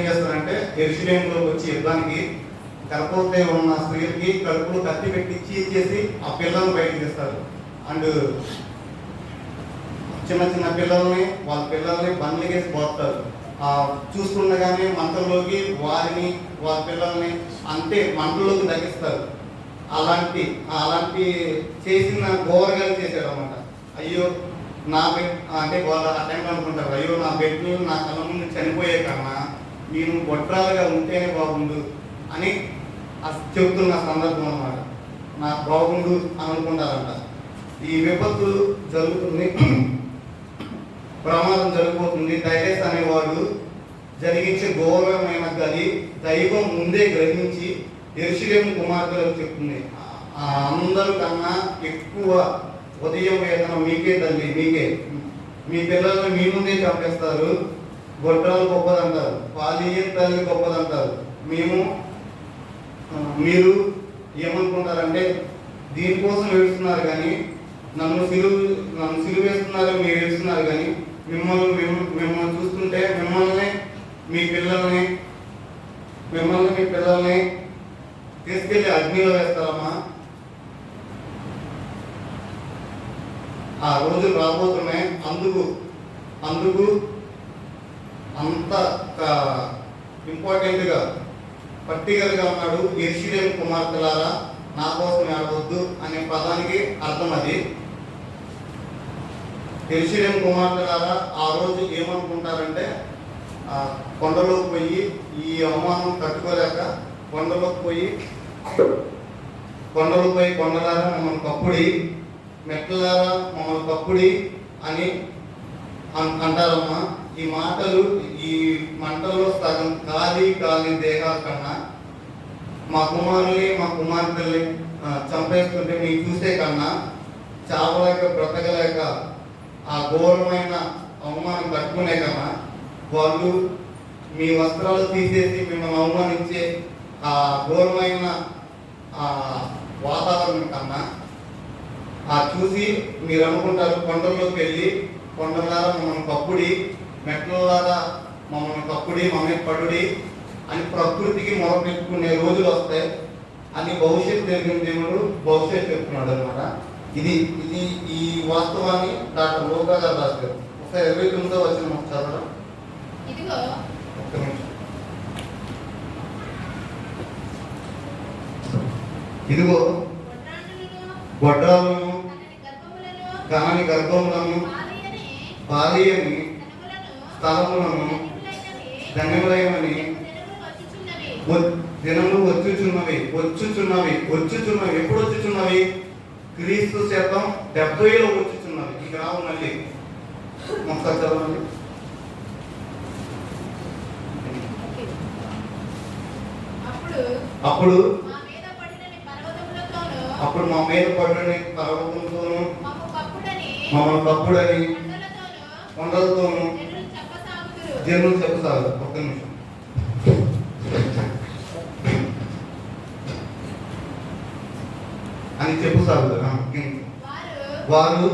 చేస్తారంటే యెరూషలేములోకి వచ్చి యుద్ధానికి గర్భవతి ఉన్న స్త్రీలకి కడుపులో కత్తి పెట్టి చీల్చేసి ఆ పిల్లల్ని బయటకు తీస్తారు. అండ్ చిన్న చిన్న పిల్లల్ని వాళ్ళ పిల్లల్ని బండ్లకేసి పోస్తారు. చూస్తుండగానే మంటల్లోకి వారిని వాళ్ళ పిల్లల్ని అంతే మంటల్లోకి తగ్గిస్తారు. అలాంటి చేసిన ఘోరగాలు చేశారు అన్నమాట. అయ్యో నా బిడ్డ అంటే వాళ్ళు ఆ టైంలో అనుకుంటారు, అయ్యో నా బిడ్డలు నా కళ్ళ ముందు చనిపోయే కన్నా నేను గొడ్రాలుగా ఉంటేనే బాగుండు అని చెబుతున్న సందర్భం అన్నమాట. నాకు బాగుండు అని అనుకుంటారంట. ఈ విపత్తు జరుగుతుంది, ప్రమాదం జరిగిపోతుంది. టైటస్ అనేవాడు జరిగించే ఘోరమైన గది దైవం ముందే గ్రహించి యెరూషలేము కుమార్తెలకు చెప్తుంది, అందరి కన్నా ఎక్కువ ఉదయం వేతనం మీకే తల్లి, మీకే. మీ పిల్లల్ని మీ ముందే చంపేస్తారు. గొడ్రాలు గొప్పదంటారు, పాలియన్ తల్లి గొప్పదంటారు. మీరు ఏమనుకుంటారంటే దీనికోసం ఏడుస్తున్నారు కానీ నన్ను సిలువ వేస్తున్నారు, మీరు ఏడుస్తున్నారు కానీ మిమ్మల్ని చూస్తుంటే మిమ్మల్ని మీ పిల్లల్ని తీసుకెళ్ళి అగ్నిలో వేస్తారమ్మా. ఆ రోజులు రాబోతున్నాయి. అందుకు అంత ఇంపార్టెంట్గా పర్టికులర్గా ఉన్నాడు. యెరూషలేము కుమార్తెలారా నా కోసం ఏడవద్దు అనే పదానికి అర్థం అది. యెరూషలేము కుమార్తెలారా ఆ రోజు ఏమనుకుంటారంటే కొండలోకి పోయి ఈ అవమానం తట్టుకోలేక కొండలోకి పోయి కొండలారా మమ్మల్ని కప్పుడి, మెట్లలారా మమ్మల్ని కప్పుడి అని అంటారమ్మా. ఈ మాటలు ఈ మంటల్లో సగం కాలి దేహాల కన్నా మా కుమార్తెల్ని చంపేస్తుంటే మీకు చూసే కన్నా చావలేక బ్రతకలేక ఆ ఘోరమైన అవమానం తట్టుకునే కన్నా వాళ్ళు మీ వస్త్రాలు తీసేసి మిమ్మల్ని అవమానించే ఆ ఘోరమైన వాతావరణం కన్నా చూసి మీరు అనుకుంటారు కొండల్లోకి వెళ్ళి కొండలారా మమ్మల్ని కప్పుడి, మెట్లలారా మమ్మల్ని కప్పుడి, మమ్మల్ని పడుడి అని ప్రకృతికి మొరపెట్టుకునే రోజులు వస్తాయి అని భవిష్యత్తు జరిగిన దేవుడు భవిష్యత్తు చెప్తున్నాడు అనమాట. ఇది ఈ వాస్తవాన్ని డాక్టర్ లోకా గారు రాశారు. ఒకసారి 29వ వచనం చదవడం. ఇదిగో గొడ్రాలను కనని గర్భములను పాలియని స్థలములను ధన్యములైనని దినములు వచ్చుచున్నవి. ఎప్పుడు వచ్చుచున్నవి? క్రీస్తు శకం 70లో వచ్చుచున్నవి. ఈ గ్రామం మళ్ళీ ఒకసారి చదవండి. అప్పుడు మా మీద పడిన పర్వతములతోనూ మమ్మల్ని కప్పుడని కొండలతోనూ జనులు చెప్పసాగు. ఒక్క నిమిషం. అని చెప్పుసాగుతారు. వారు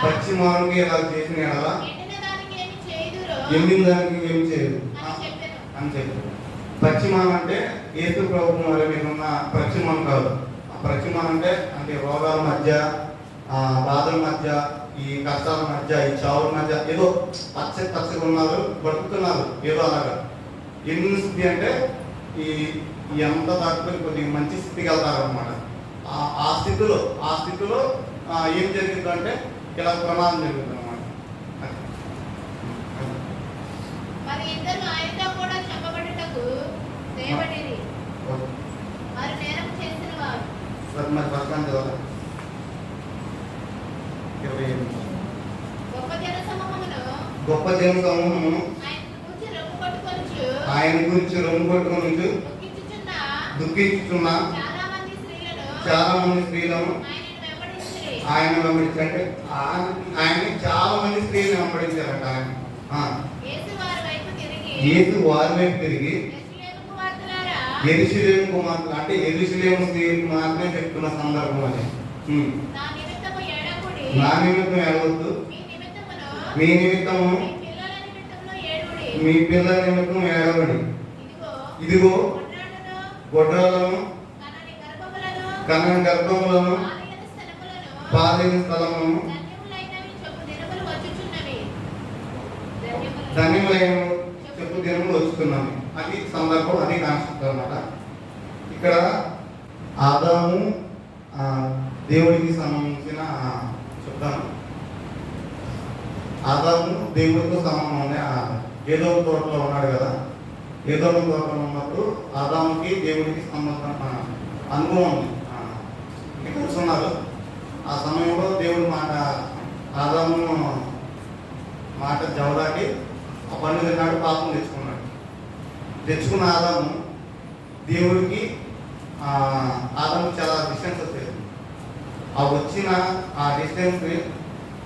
పశ్చిమానికి ఇలా చేసిన ఎడల ఎండిన దానికి ఏమి చేయదు అని చెప్పారు. పశ్చిమాన్ అంటే యేసు ప్రభువు వారి మీద ఉన్న పశ్చిమాన్ కాదు. పశ్చిమాన్ అంటే రోగాల మధ్య, బాధల మధ్య, ఈ కష్టాల మధ్య, ఈ చావుల మధ్య ఏదో పచ్చగా ఉన్నారు, బతుకుతున్నారు ఏదో అలాగా. ఎన్ని స్థితి అంటే ఈ ఎంత దాటుకొని కొద్దిగా మంచి స్థితికి వెళ్తారు అనమాట. ఆ స్థితిలో ఏం జరిగిందంటే ఇలా ప్రమాదం జరుగుతుంది అనమాట. మరి పక్కన చదవాలి. గొప్ప జన సమూహము ఆయన గురించి రొమ్ము కొట్టుకొని దుఃఖించుతున్న చాలా మంది స్త్రీలను ఆయన వెంబడించి అంటే ఆయన చాలా మంది స్త్రీలను వెంబడించారంట ఆయన. యేసు వారి వైపు తిరిగి యెరూషలేము కుమార్తెలు అంటే యెరూషలేము స్త్రీలకు మాత్రమే చెప్తున్న సందర్భం అది. నా నిమిత్తం ఏడవద్దు, మీ నిమిత్తము మీ పిల్లల నిమిత్తం ఏడవడి. ఇదిగో గొడ్రాలను కనని గర్భములను పాలిన స్థలములను ధన్యములైన చెప్పు దినములు వస్తున్నాము. అది సందర్భం, అది కాన్సెప్ట్ అన్నమాట. ఇక్కడ ఆదాము దేవుడికి సంబంధించిన చెప్తాను. ఆదాము దేవుడితో సమానం ఉంది. ఏదో తోటలో ఉన్నాడు కదా, ఏదో తోటలో ఉన్నప్పుడు ఆదాముకి దేవుడికి సంబంధం అనుభవం ఉంది. కూర్చున్నారు. ఆ సమయంలో దేవుడి మాట ఆదాము మాట జవదాటి ఆ పండు తిన్నాడు, పాపం తెచ్చుకున్నాడు. తెచ్చుకున్న ఆదాము దేవుడికి ఆదాము చాలా డిస్టెన్స్ వచ్చేది. ఆ వచ్చిన ఆ డిస్టెన్స్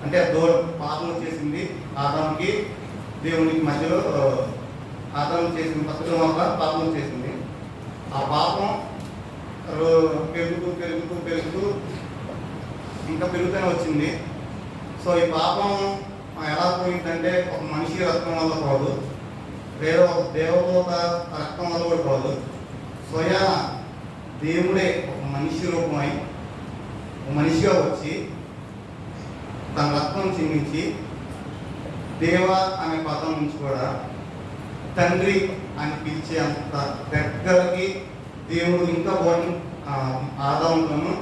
అంటే పాపం వచ్చేసింది ఆదాముకి దేవునికి మధ్యలో. ఆదాము చేసిన పద్ధతుల వల్ల పాపం వచ్చేసింది. ఆ పాపం పెరుగుతూ పెరుగుతూ పెరుగుతూ ఇంకా పెరుగుతూనే వచ్చింది. సో ఈ పాపం ఎలా పోయిందంటే ఒక మనిషి రక్తం వల్ల పోదు, లేదా ఒక దేవదూత రక్తం వల్ల కూడా పోదు. స్వయా దేవుడే ఒక మనిషి రూపమై మనిషిగా వచ్చి తన రక్తం చిందించి దేవ అనే పదం నుంచి కూడా తండ్రి అని పిలిచే అంత దగ్గరకి దేవుడు ఇంకా ఆదాములను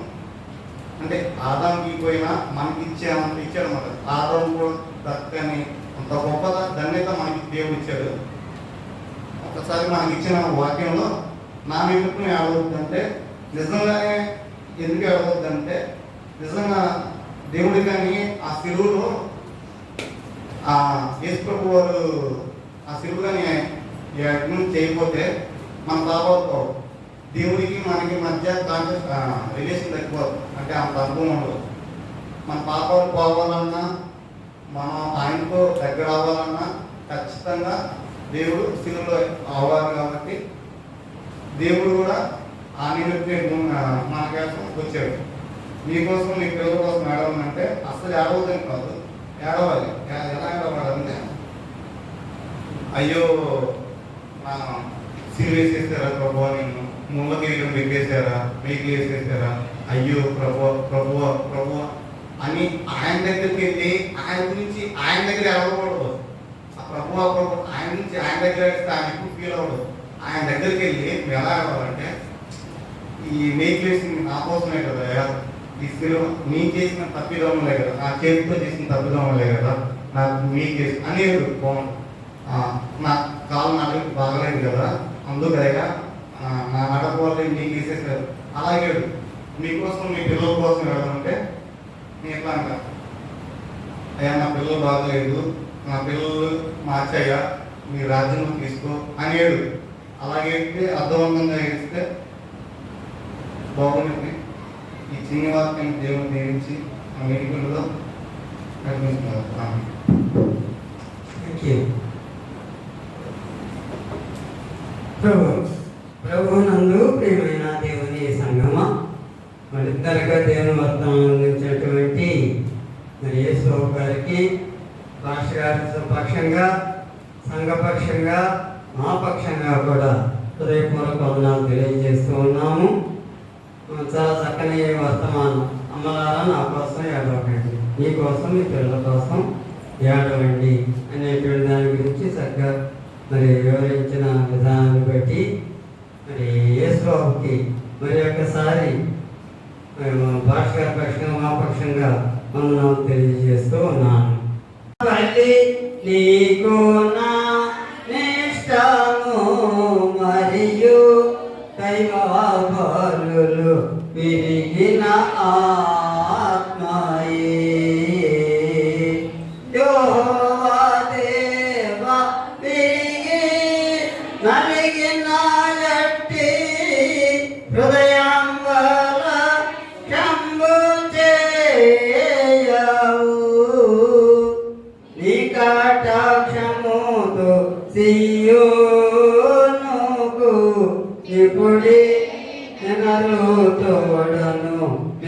అంటే ఆదాంకి పోయినా మనకి ఇచ్చేంత ఇచ్చాడు అన్నమాట. ఆదాం కూడా దక్కని అంత గొప్ప ధన్యత మనకి దేవుడు ఇచ్చాడు. ఒకసారి మనకి ఇచ్చిన వాక్యంలో నా నిమిత్తం ఏడవద్దంటే నిజంగానే ఎందుకు ఏడవద్దంటే నిజంగా దేవుడి కానీ ఆ సిలువలో యేసు ప్రభు వారు ఆ సిలువు కానీ చేయకపోతే మన పాపాలు పోవు. దేవుడికి మనకి మధ్య రిలేషన్ తగ్గిపోదు. అంటే అంత అనుభవం ఉండదు. మన పాపాలు పోవాలన్నా మనం ఆయనతో దగ్గర అవ్వాలన్నా ఖచ్చితంగా దేవుడు సిలువలో అవ్వాలి. కాబట్టి దేవుడు కూడా ఆ నిమిత్తం మన కోసం వచ్చాడు. మీకోసం మీ పిల్లల కోసం ఏడవాలంటే అసలు ఏడవద్దని కాదు, ఏడవాలి. ఎలా ఏడవాలంటే అయ్యో నా సిలువ వేసేసారా ప్రభు, నేను ముళ్ళ కిరీటం పెట్టేశారా, మీకు వేసేసారా, అయ్యో ప్రభు ప్రభు ప్రభు అని ఆయన దగ్గరికి వెళ్ళి ఆయన గురించి ఆయన దగ్గర ఏడవకూడదు. ఆ ప్రభు ఆయన నుంచి ఆయన దగ్గర ఆయన ఎక్కువ ఫీల్ అవ్వదు. ఆయన దగ్గరికి వెళ్ళి మేము ఎలా ఏడవాలంటే ఈ మీకు వేసింది నా కోసమే కదా, ఈ సిలువ మీకు చేసిన తప్పిదమ్మలే కదా, నా చేతితో చేసిన తప్పిదమ్మలే కదా, నాకు మీకు చేసి అనేది నా కాలు నాకు బాగలేదు కదా, అందుకగా నా నడపవాలి మీకు వేసేసారు. అలాగే మీకోసం మీ పిల్లల కోసం ఏమంటే నేను ఎట్లా అంట, అయ్యా నా పిల్లలు బాగలేదు, నా పిల్లలు మార్చయ్యా, మీ రాజ్యం తీసుకో అనేడు. అలాగే అర్థవంతంగా వేస్తే బాగుంటుంది. ఈ చిన్న వాక్యాన్ని దేవుని దీవించి ఆ మీటింగ్లో నడిపిస్తున్నారు. ప్రభునందు ప్రియమైన దేవుని సంగమ, మరిద్దరుగా దేవుని వర్తమానం అందించినటువంటి మరి యేసు గారికి రాష్ట్ర గారి పక్షంగా సంఘపక్షంగా మా పక్షంగా కూడా హృదయపూర్వక వందనాలు తెలియజేస్తూ ఉన్నాము. చాలా చక్కని వర్తమానం. అమ్మలారా నా కోసం ఏడవకండి, మీ కోసం మీ పిల్లల కోసం ఏడవండి అనేటువంటి దాని గురించి చక్కగా మరి వివరించిన విధానాన్ని బట్టి మరి యేసుబాబుకి మరి ఒక్కసారి భాష పక్షంగా మా పక్షంగా వందనాలు తెలియజేస్తూ ఉన్నాను. నీకు నా నిష్టము మరియు దైవబలులు విరిగిన ఆత్మయే యెహోవా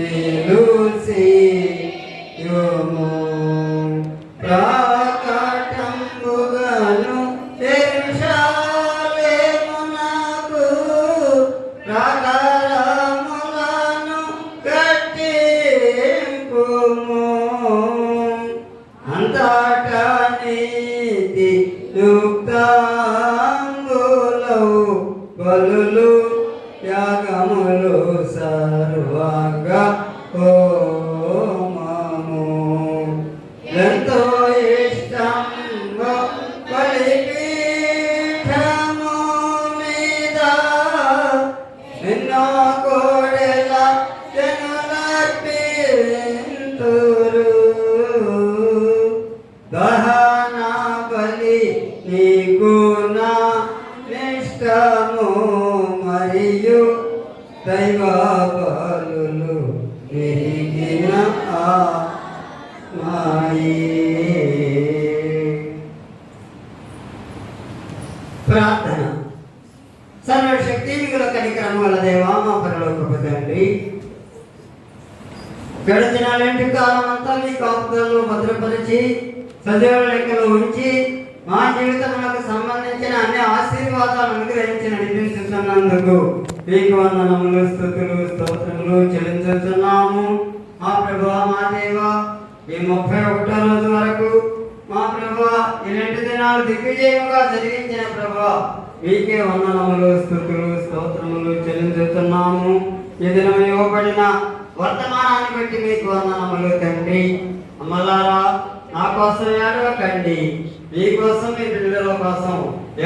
నిలుసి యుము ప్రాకటంబుగను ఎరుషలేమునకు ప్రాకారములను కట్టింపుము అంతటా నీతి యుక్తాంగులౌ బలులు యాగములు సర్వాంగ హోమము ఎంతో ఇష్టంగా బలిపీఠము మీద ఎన్నో కోడెల జనులర్పింతురు దహన బలి నీకు నా నిష్టము మరియు దైవ బలులు విరిగిన ఆత్మయే. ప్రార్థన. సర్వశక్తి మిగుల కనికరము గల దేవా మా పరలోకపు తండ్రి, గడిచిన 2 కాలం అంతా మీ కాపుదలలో భద్రపరిచి సజీవ లెక్కలో ఉంచి మా జీవితములకు సంబంధించిన అన్ని ఆశీర్వాదాలు అనుగ్రహించి నడిపించుతున్నందుకు మీకు వందనములు, స్తుతులు, స్తోత్రములు చెల్లించుతున్నాము. మా ప్రభువా, మా దేవా, ఈ 31వ రోజు వరకు మా ప్రభువా ఈ 2 దినాలు దిగ్విజయముగా జరిగించిన ప్రభువా మీకే వందనములు, స్తుతులు, స్తోత్రములు చెల్లించుతున్నాము. ఈ దినం ఇవ్వబడిన వర్తమానాన్ని బట్టి మీకు వందనములు తండ్రి. అమ్మలారా, నా కోసం ఏడవకండి, మీకోసం మీ బిడ్డల కోసం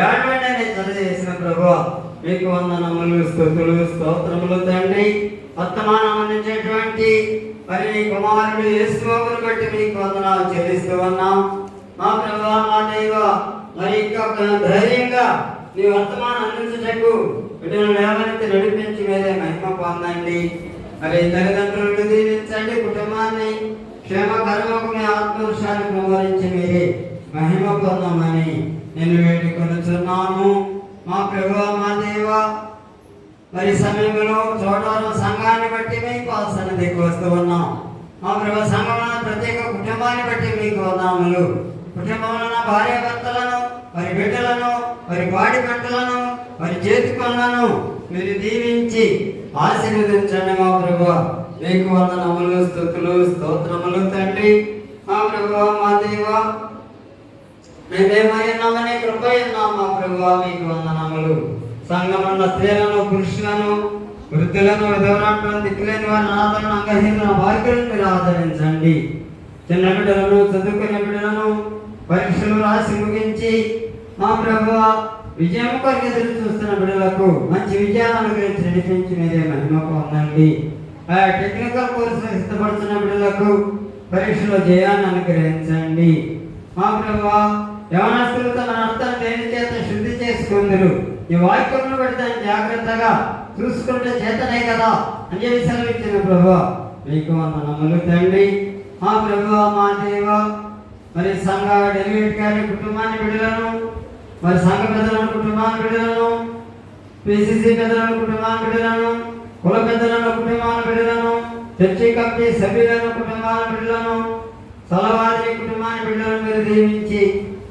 ఏడవండి అని చదివేసిన ప్రభువా మీకు వందనములు, స్తుతులు, స్తోత్రములు తండ్రి. వర్తమానం అందించేటువంటి మరి నీ కుమారుడు యేసుబాబుని బట్టి మీకు వందనాలు చెల్లిస్తూ ఉన్నాం. మా ప్రభువా, మా దేవా, మరి ఇంకా ధైర్యంగా నీ వర్తమానం అందించుటకు బిడ్డలను లేవనెత్తి నడిపించి మీరే మహిమ పొందండి. మరి తల్లిదండ్రులను దీవించండి, కుటుంబాన్ని క్షేమకరముకు మీ ఆత్మవృషాన్ని ప్రమోదించి మీరే మహిమ పొందమని నేను వేడుకొనుచున్నాము. మా ప్రభువా, మా దేవా, మరి సమయంలో చోటవరం సంఘాన్ని బట్టి మీకు సన్నిధికి వస్తూ ఉన్నాం. మా ప్రభు సంఘంలో ప్రత్యేక కుటుంబాన్ని బట్టి మీకు వందనములు. కుటుంబంలో ఉన్న భార్యాభర్తలను, మరి బిడ్డలను, మరి పాడి పంటలను, మరి చేతి పనులను మీరు దీవించి ఆశీర్వదించండి. మా ప్రభువా మీకు వందనములు, స్తుతులు, స్తోత్రములు తండ్రి. మా ప్రభువా, మా దేవా, మేమేమైనామని కృప ఉన్నాం. మా ప్రభువా మీకు వందనములు. సంఘమున్న స్త్రీలను, పురుషులను, వృద్ధులను, విధవరాలను, దిక్కులేని వారిని, అనాథలను, అంగహీనులను, బాధ్యులను మీరు ఆదరించండి. చిన్న బిడ్డలను, చదువుకునే బిడ్డలను పరీక్షలు రాసి ముగించి మా ప్రభువా విజయం కొరకు ఎదురు చూస్తున్న బిడ్డలకు మంచి విజయాలను అనుగ్రహించి నడిపించి మీరే మహిమ పొందండి. టెక్నికల్ కోర్సులు సిద్ధపడుతున్న బిడ్డలకు పరీక్షలో జయాన్ని అనుగ్రహించండి. మా ప్రభువా యవనస్తులు తమ అర్థం దేని చేత శుద్ధి చేసుకుందరు. ఈ వాక్యమును బట్టి దాన్ని జాగ్రత్తగా చూసుకుంటే చేతనే కదా అని చెప్పి సెలవిచ్చిన ప్రభువా మీకు వందనములు తండ్రి. మా ప్రభువా, మా దేవా, మరి సంఘ డెలివేట్ గారి కుటుంబాన్ని బిడ్డలను, మరి సంఘ పెద్దలను కుటుంబాన్ని బిడ్డలను, పిసిసి పెద్దలను కుటుంబాన్ని బిడ్డలను, కుల పెద్దలను కుటుంబాన్ని బిడ్డలను, చర్చి కమిటీ సభ్యులను కుటుంబాన్ని బిడ్డలను, సలవారి కుటుంబాన్ని బిడ్డలను మీరు దీవించి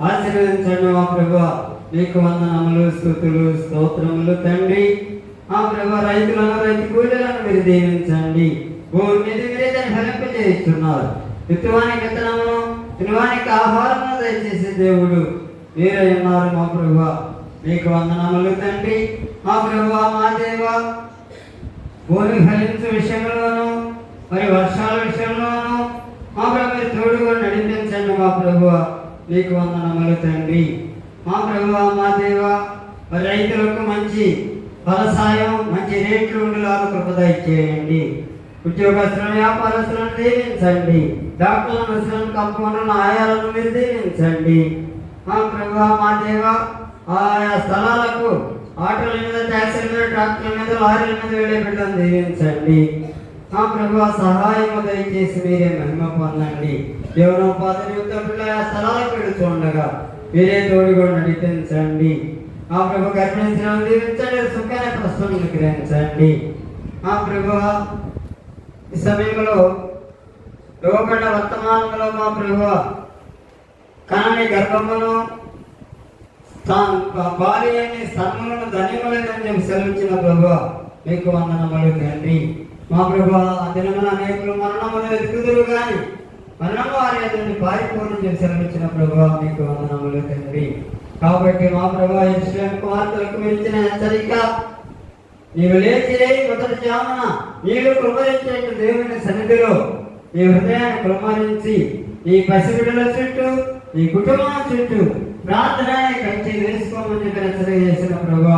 ఆశీర్వదించండి. మా ప్రభువా మీకు వందనములు, స్తుతులు, స్తోత్రములు తండ్రి. మా ప్రభువా రైతులను, రైతు కూలీలను మీరు దీవించండి. భూమి మీద మీరే దాన్ని ఫలింపజేస్తున్నారు. విత్తువానికి విత్తనమును, తినవానికి ఆహారమును దయచేసే దేవుడు మీరే ఉన్నారు. మా ప్రభువా మీకు వందనములు తండ్రి. మా ప్రభువా, మా దేవా, భూమి ఫలించే విషయంలోను, మరి వర్షాల విషయంలోను మా ప్రభు మీరు తోడుగా నడిపించండి. మా ప్రభువా మీకు వందనములు తండ్రి. మా ప్రభువా, మా దేవా, మరి రైతులకు మంచి ఫలసాయం, మంచి రేట్లు ఉండేలాగా కృప దయచేయండి. ఉద్యోగస్తులను, వ్యాపారస్తులను దీవించండి. డాక్టర్లను, నర్సులను, కంపౌండర్లను, ఆయాలను మీరు దీవించండి. మా ప్రభువా, మా దేవా, ఆయా స్థలాలకు ఆటోల మీద, ట్యాక్సీల మీద, ట్రాక్టర్ల మీద, లారీల మీద వెళ్ళే బిడ్డలను దీవించండి. మా ప్రభువా సహాయము దయచేసి మీరే మహిమ పొందండి. జీవనోపాధి నిమిత్తం పిల్లల స్థలాలకు వెళుతుండగా మీరే తోడుగా నడిపించండి. మా ప్రభు గర్భిణీలను, దీవించండి. సుఖాన్ని ప్రస్తుతం గ్రహించండి. మా ప్రభువా ఈ సమయంలో ఇవ్వబడ్డ వర్తమానంలో మా ప్రభువా కనని గర్భమును భార్యని స్థలములను ధన్యములని చెప్పి సెలవించిన ప్రభువా మీకు వందనములు తండ్రి. మా ప్రభువా ఆ దినమున అనేకులు మరణములు ఎదుగుదురు కానీ మరణము వారి ఎదురుని పారిపోని చెప్పి సెలవించిన ప్రభువా మీకు వందనములు తండ్రి. కాబట్టి మా ప్రభువా యెరూషలేము కుమార్తెలకు మీరు ఇచ్చిన హెచ్చరిక, నీవు లేచిరే మొదటి జామున నీవు కుమ్మరించేట్టు దేవుని సన్నిధిలో నీ హృదయాన్ని కుమ్మరించి నీ పసిబిడ్డల చుట్టూ నీ కుటుంబం చుట్టూ ప్రార్థన కంచి వేసుకోమని చెప్పి హెచ్చరిక చేసిన ప్రభువా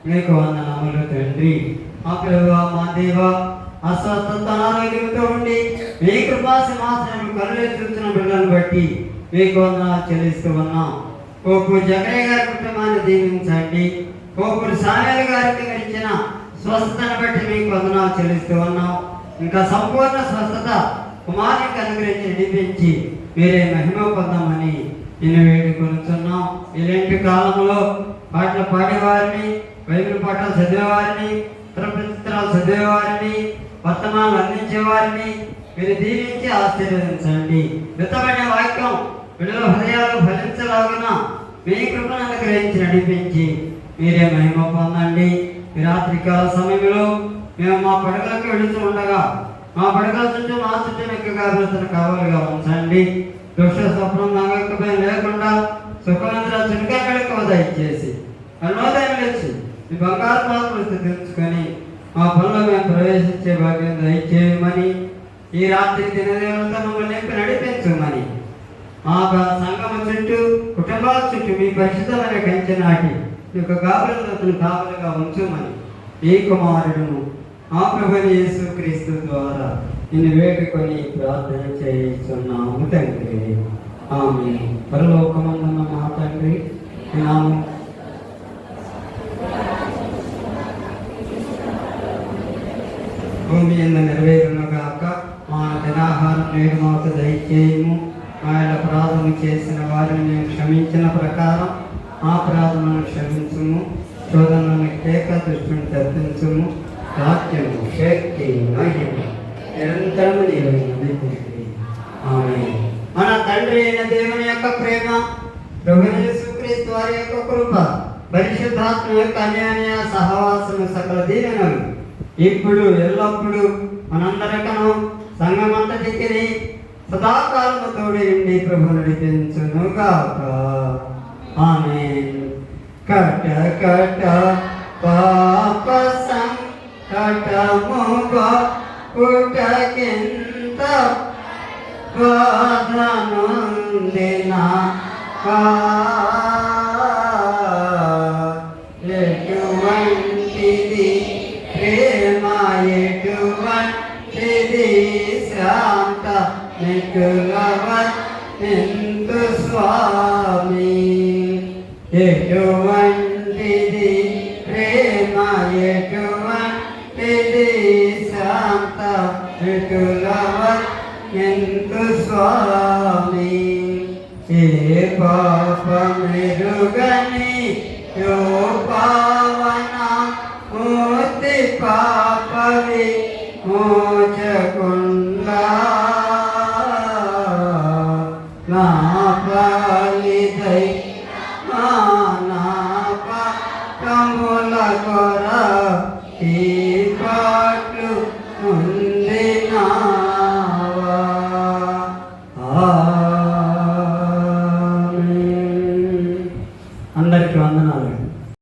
మీకు వందనములు తండ్రి. మా ప్రభువా మా దేవ అస్వస్థత అనారోగ్యంతో ఉండి మీ కృపా సింహాసనం కరుణ చూసిన బిడ్డలను బట్టి మీకు వందనాలు చెల్లిస్తూ ఉన్నాం. కోపు జగయ్య గారి కుటుంబాన్ని దీవించండి. కోపూరు సామేలు గారికి ఇచ్చిన స్వస్థతను బట్టి మీకు వందనాలు చెల్లిస్తూ ఉన్నాం. ఇంకా సంపూర్ణ స్వస్థత కుమారునికి అనుగ్రహించి నడిపించి మీరే మహిమ పొందామని నేను వేడుకొనుచున్నాం. ఇలాంటి కాలంలో పాటలు పాడేవారిని, బైబిల్ పాటలు చదివేవారిని, చిత్రాలు చదివేవారిని, వర్తమానాలు అందించేవారిని మీరు దీవించి ఆశీర్వదించండి. విత్తమైన వాక్యం విడుదల హృదయాలు ఫలించలాగున మీ కృపను అనుగ్రహించి నడిపించి మీరే మహిమ పొందండి. ఈ రాత్రికాల సమయంలో మేము మా పడకలకు వెళుతూ ఉండగా మా పడకల చుట్టూ మా చుట్టూ ఎక్కువగా అభివృద్ధిని కావాలిగా ఉంచండి. దుష్ట స్వప్నం నగకపోయి లేకుండా సుఖమంత్ర చురుక మెళకువ దయచేసి అన్నోదయం లేచి మీ బంగారు పాత్రలు స్థితించుకొని మా పనులు మేము ప్రవేశించే భాగ్యం దయచేయమని ఈ రాత్రి దినదేవత మమ్మల్ని నింపి నడిపించమని మా సంఘం చుట్టూ కుటుంబాల చుట్టూ మీ పరిశుద్ధమైన కంచె నాటి మీ యొక్క గాబులను కావలుగా ఉంచమని ఈ కుమారుడును మా ప్రభుని యేసుక్రీస్తు ద్వారా నిన్ను వేడుకొని ప్రార్థన చేస్తున్నాము తండ్రి. ఆమేన్. పరలోకమందున్న మా తండ్రి నీ నామం భూమి యందు నెరవేరునుగాక. మా దినాహారం నేడు మాకు దయచేయము. మా అపరాధము చేసిన వారిని మేము క్షమించిన ప్రకారం మా అపరాధములను క్షమించుము. శోధనలను కేక దృష్టిని తప్పించుము. రాజ్యము శక్తి మహిమ నిరంతరము నీవైనది. ఆమేన్. మన తండ్రి అయిన దేవుని యొక్క ప్రేమ, ప్రభువైన యేసుక్రీస్తు వారి యొక్క కృప, పరిశుద్ధాత్మ యొక్క అన్యోన్య సహవాసము సకల దీవెనలు ఇప్పుడు ఎల్లప్పుడూ మనందరికను సంఘమంతటికి సదాకాలము తోడి ఉండి ప్రభు నడిపించునుగాక. ఆమేన్. కట కట పాప సంకటముగా పుటకింత బాధనుందిన ఎటువంటిది ప్రేమ, ఎటువంటిది శాంత నికులవెంతు స్వామి, ఎటువంటిది ప్రేమ, ఎటువంటిది శాంత నికులవెంతు స్వామి. ఏ పాపమెరుగని యో పావన మూర్తి పాపవి మోచకుండా నా పాలిదై నా పాపముల కొర ఈ పాటలు ఉండినావా. ఆమేన్. అందరికీ వందనాలు.